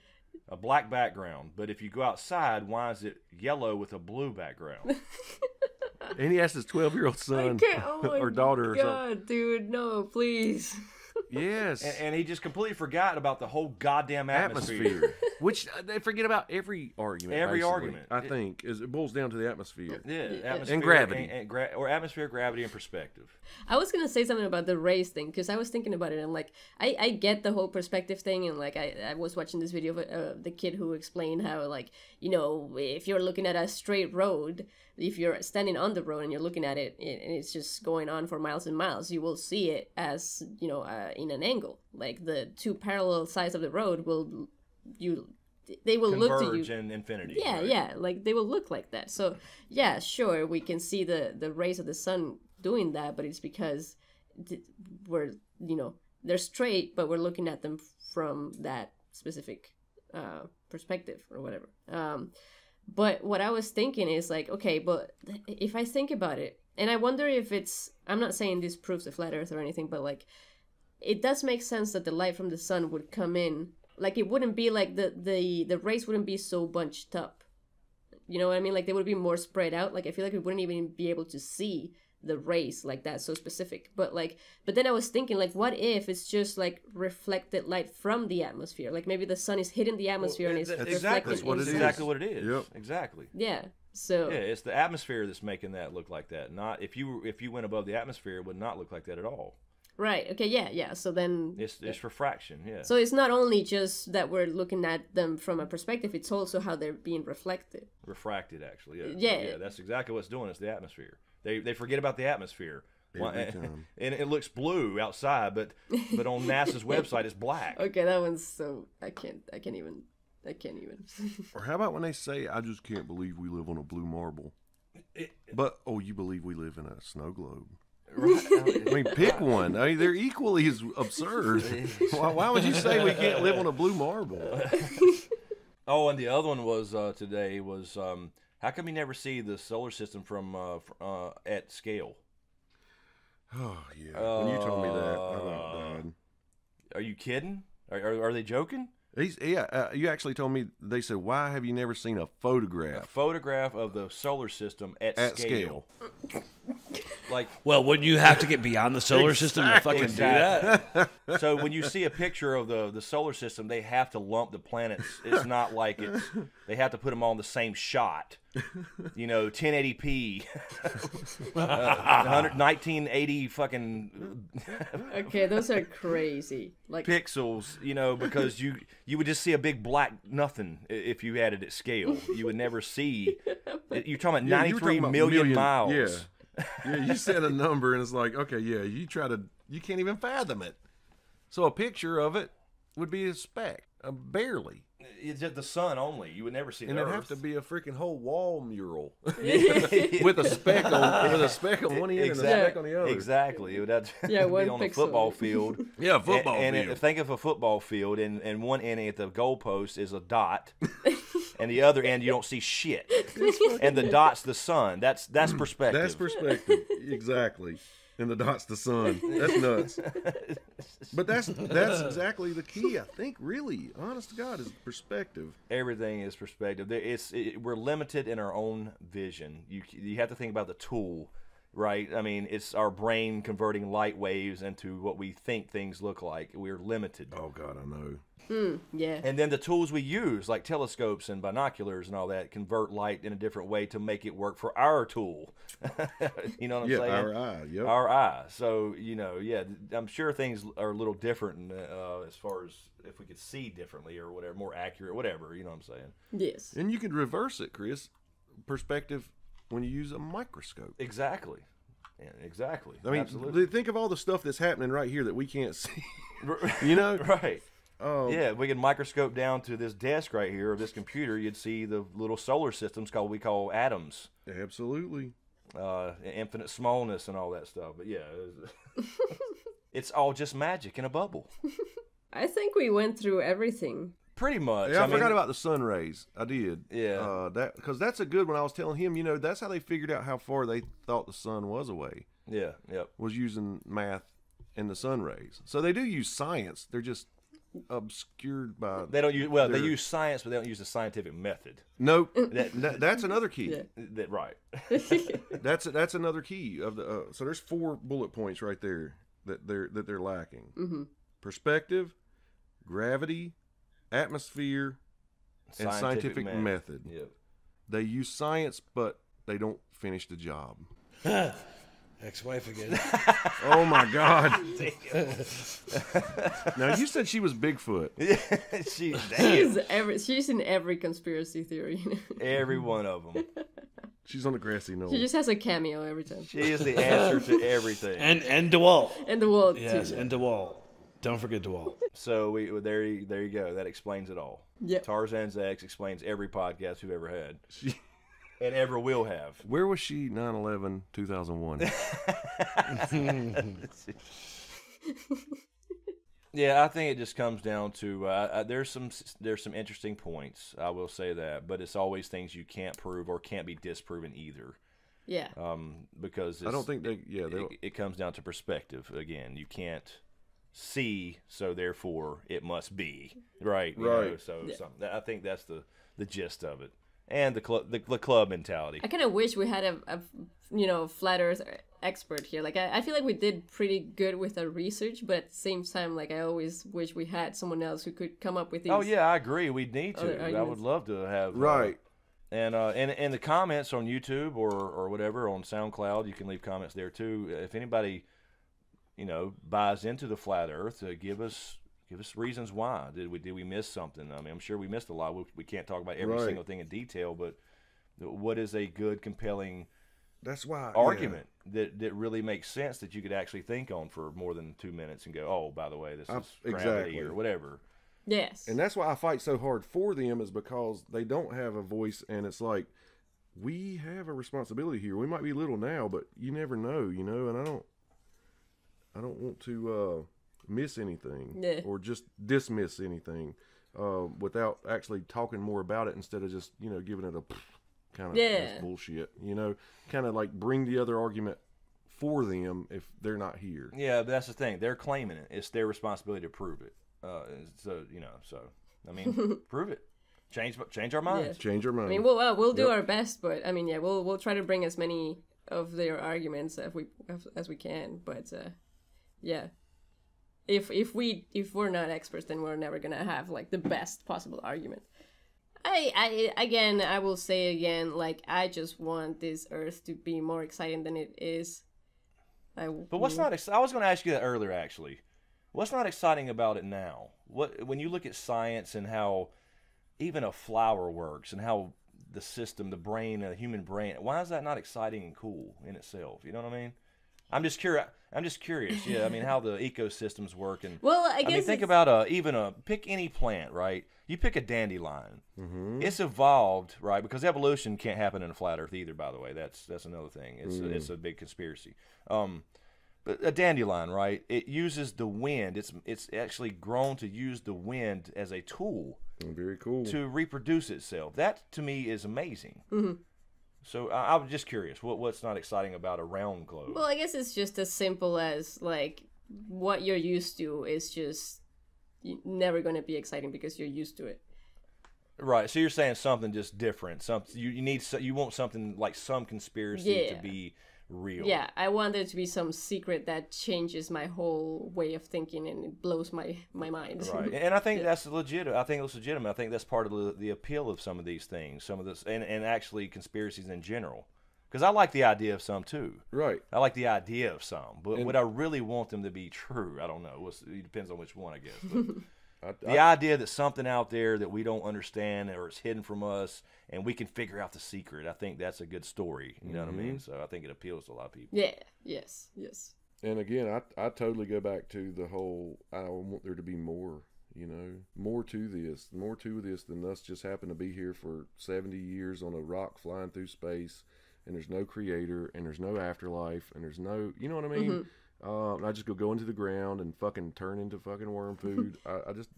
a black background. But if you go outside, why is it yellow with a blue background? And he asked his 12-year-old I son can't. Oh my or daughter or something. God, dude, no, please. Yes. And he just completely forgot about the whole goddamn atmosphere. Which they forget about every argument. Every basically, argument. I think, is it boils down to the atmosphere. Yeah, atmosphere And gravity. or atmosphere, gravity, and perspective. I was gonna say something about the race thing because I was thinking about it and like I get the whole perspective thing and like I was watching this video of the kid who explained how like if you're looking at a straight road, if you're standing on the road and you're looking at it and it's just going on for miles and miles, you will see it as in an angle. Like the two parallel sides of the road they will look to Converge you. in infinity. Yeah, right? yeah, like they will look like that. So yeah, sure, we can see the rays of the sun doing that, but it's because we're they're straight, but we're looking at them from that specific perspective or whatever. But what I was thinking is like, okay, but if I think about it, and I wonder if I'm not saying this proves the flat Earth or anything, but like it does make sense that the light from the sun would come in. Like it wouldn't be like the rays wouldn't be so bunched up. You know what I mean? Like they would be more spread out. Like I feel like we wouldn't even be able to see the rays like that, so specific. But then I was thinking, like, what if it's just like reflected light from the atmosphere? Like maybe the sun is hitting the atmosphere and it's reflecting That's exactly what it is. Yep. Exactly. Yeah. So yeah, it's the atmosphere that's making that look like that. Not if you went above the atmosphere, it would not look like that at all. right. Okay. Yeah. So then It's refraction. Yeah. so it's not only just that we're looking at them from a perspective; it's also how they're being reflected. Refracted, actually. Yeah. That's exactly what's doing. It's the atmosphere. They forget about the atmosphere. Every time. And it looks blue outside, but on NASA's website it's black. Okay, that one's so I can't even. Or how about when they say, "I just can't believe we live on a blue marble," but you believe we live in a snow globe? Right. I mean, pick one. I mean, they're equally as absurd. Why would you say we can't live on a blue marble? Oh, and the other one was today was how come you never see the solar system from at scale? Oh yeah. When you told me that, I about died. Are you kidding? Are they joking? You actually told me. They said, "Why have you never seen a photograph?" A photograph of the solar system at scale. Like, Well, wouldn't you have to get beyond the solar system to fucking do that? so when you see a picture of the solar system, they have to lump the planets. It's not like they have to put them all in the same shot. 1080p, 1980 fucking Okay, those are crazy. Like pixels, because you would just see a big black nothing if you had it at scale. You would never see. You're talking about 93 million miles. Yeah. Yeah, you said a number and it's like, okay, yeah, you can't even fathom it. So a picture of it would be a speck, barely. It's just the sun only. You would never see And the it'd Earth. have to be a freaking whole wall mural with a speck on one end and a speck on the other. Exactly. It would have to Yeah, be one on a pixel. football field. Yeah, football and field. think of a football field, and one end at the goalpost is a dot, and the other end you don't see shit. And the dot's the sun. That's perspective. That's perspective. Exactly. And the dot's the sun. That's nuts. But that's exactly the key, I think, really. Honest to God, is perspective. Everything is perspective. We're limited in our own vision. You have to think about the tool, right? I mean, it's our brain converting light waves into what we think things look like. We're limited. Oh, God, I know. yeah. And then the tools we use, like telescopes and binoculars and all that, convert light in a different way to make it work for our tool. You know what I'm saying? Our eye. Yep. Our eye. So, I'm sure things are a little different as far as if we could see differently or whatever, more accurate, whatever. You know what I'm saying? Yes. And you can reverse it, Chris. Perspective when you use a microscope. Exactly. Yeah, exactly. I mean, absolutely. think of all the stuff that's happening right here that we can't see. Right. Oh, Yeah, if we could microscope down to this desk right here of this computer, you'd see the little solar systems we call atoms. absolutely. Infinite smallness and all that stuff. But yeah, it's all just magic in a bubble. I think we went through everything. Pretty much. Yeah, I mean, forgot about the sun rays. I did. Yeah. Because that's a good one. I was telling him, that's how they figured out how far they thought the sun was away. Yeah, yep. Was using math and the sun rays. So they do use science. They're just obscured by. They don't use they use science, but they don't use the scientific method. Nope. That's another key. Yeah. Right. That's another key of the. So there's 4 bullet points right there that they're lacking. Mm-hmm. Perspective, gravity, atmosphere, and scientific method. Yep. They use science, but they don't finish the job. Ex-wife again. Oh my God! Now you said she was Bigfoot. She's in every conspiracy theory. Every one of them. She's on the grassy knoll. She just has a cameo every time. She is the answer to everything. And DeWalt. And the world Yes, too. and DeWalt. Don't forget DeWalt. So there you go. That explains it all. Yep. Tarzan's X explains every podcast we've ever had. And ever will have. Where was she 9/11 2001? Yeah, I think it just comes down to there's some interesting points. I will say that, but it's always things you can't prove or can't be disproven either. Yeah. Because I don't think they. Yeah, it comes down to perspective again. You can't see, so therefore it must be right. You Right. know, so I think that's the gist of it. and the club mentality. I kind of wish we had a flat Earth expert here. Like I feel like we did pretty good with our research, but at the same time, like I always wish we had someone else who could come up with these. Oh yeah, I agree. We need to. I would love to have Right. And in the comments on YouTube or whatever on SoundCloud, you can leave comments there too. If anybody, buys into the flat Earth, give us reasons why. Did we miss something? I mean, I'm sure we missed a lot. We can't talk about every single thing in detail, but what is a good, compelling That's why argument that really makes sense that you could actually think on for more than 2 minutes and go, oh, by the way, this is gravity or whatever. Yes. And that's why I fight so hard for them, is because they don't have a voice, and it's like, we have a responsibility here. We might be little now, but you never know, and I don't want to miss anything or just dismiss anything without actually talking more about it, instead of just, giving it a kind of that's bullshit, kind of like bring the other argument for them if they're not here. Yeah, but that's the thing. They're claiming it. It's their responsibility to prove it. Prove it. Change our minds. Change our minds. I mean, we'll do our best, but I mean, we'll try to bring as many of their arguments as we can. But if we're not experts, then we're never gonna have like the best possible argument. I will say again, like I just want this Earth to be more exciting than it is. But what's not? I was going to ask you that earlier, actually. What's not exciting about it now? When you look at science and how even a flower works and how the system, the brain, the human brain, why is that not exciting and cool in itself? You know what I mean? I'm just curious. Yeah, I mean how the ecosystems work, and I guess think about pick any plant, right? You pick a dandelion. Mm-hmm. It's evolved, right? Because evolution can't happen in a flat Earth either. By the way, that's another thing. It's a big conspiracy. But a dandelion, right? It uses the wind. It's actually grown to use the wind as a tool. Very cool. To reproduce itself. That to me is amazing. Mm-hmm. So I was just curious, what's not exciting about a round globe? Well, I guess it's just as simple as like what you're used to is just never going to be exciting because you're used to it. Right. So you're saying something just different. Something you want something like some conspiracy to be real. Yeah, I want there to be some secret that changes my whole way of thinking and it blows my mind. Right, and I think that's legit. I think it's legitimate. I think that's part of the appeal of some of these things, some of this, and actually conspiracies in general. Because I like the idea of some too. Right. I like the idea of some, but would I really want them to be true? I don't know. It depends on which one, I guess. But the idea that something out there that we don't understand or it's hidden from us and we can figure out the secret, I think that's a good story. You know what I mean? So I think it appeals to a lot of people. Yeah. Yes. And again, I totally go back to the whole, I want there to be more, more to this than us just happen to be here for 70 years on a rock flying through space, and there's no creator, and there's no afterlife, and there's no, you know what I mean? Mm-hmm. I just go into the ground and fucking turn into fucking worm food.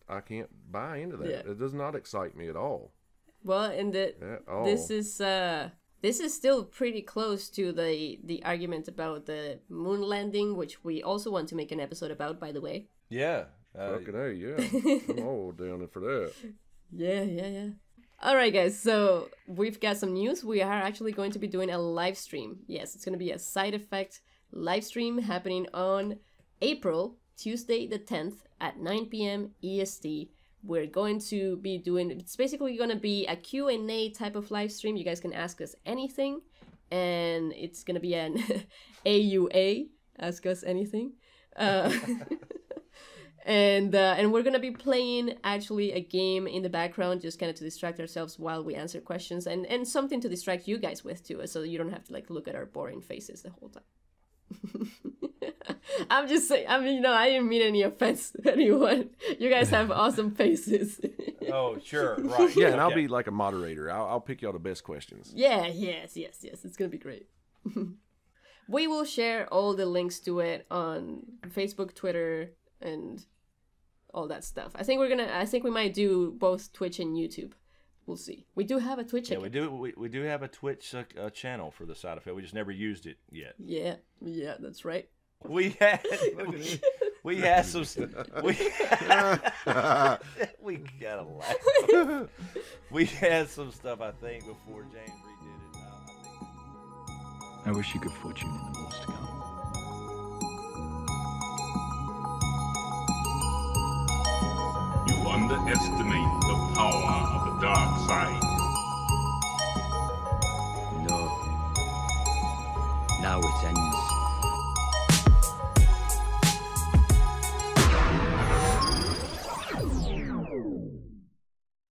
I can't buy into that. Yeah. It does not excite me at all. Well, and this is still pretty close to the argument about the moon landing, which we also want to make an episode about, by the way. Yeah. Fucking A, yeah. I'm all down in for that. Yeah. All right, guys. So we've got some news. We are actually going to be doing a live stream. Yes, it's going to be a side effect live stream happening on April, Tuesday the 10th at 9 p.m. EST. We're going to be doing, it's basically going to be a Q&A type of live stream. You guys can ask us anything, and it's going to be an AUA, ask us anything. And we're going to be playing actually a game in the background, just kind of to distract ourselves while we answer questions, and something to distract you guys with too, so you don't have to like look at our boring faces the whole time. I'm just saying, I mean, I didn't mean any offense to anyone. You guys have awesome faces. Oh, sure, right. Yeah, and I'll be like a moderator. I'll pick y'all the best questions. Yeah, yes. It's going to be great. We will share all the links to it on Facebook, Twitter, and all that stuff. I think we might do both Twitch and YouTube. We'll see. We do have a Twitch account. We do have a Twitch channel for the side effect. We just never used it yet. Yeah, that's right. We We had some. We gotta laugh. We had some stuff, I think, before James redid it. I wish you good fortune in the wars to come. You underestimate the power of the dark side.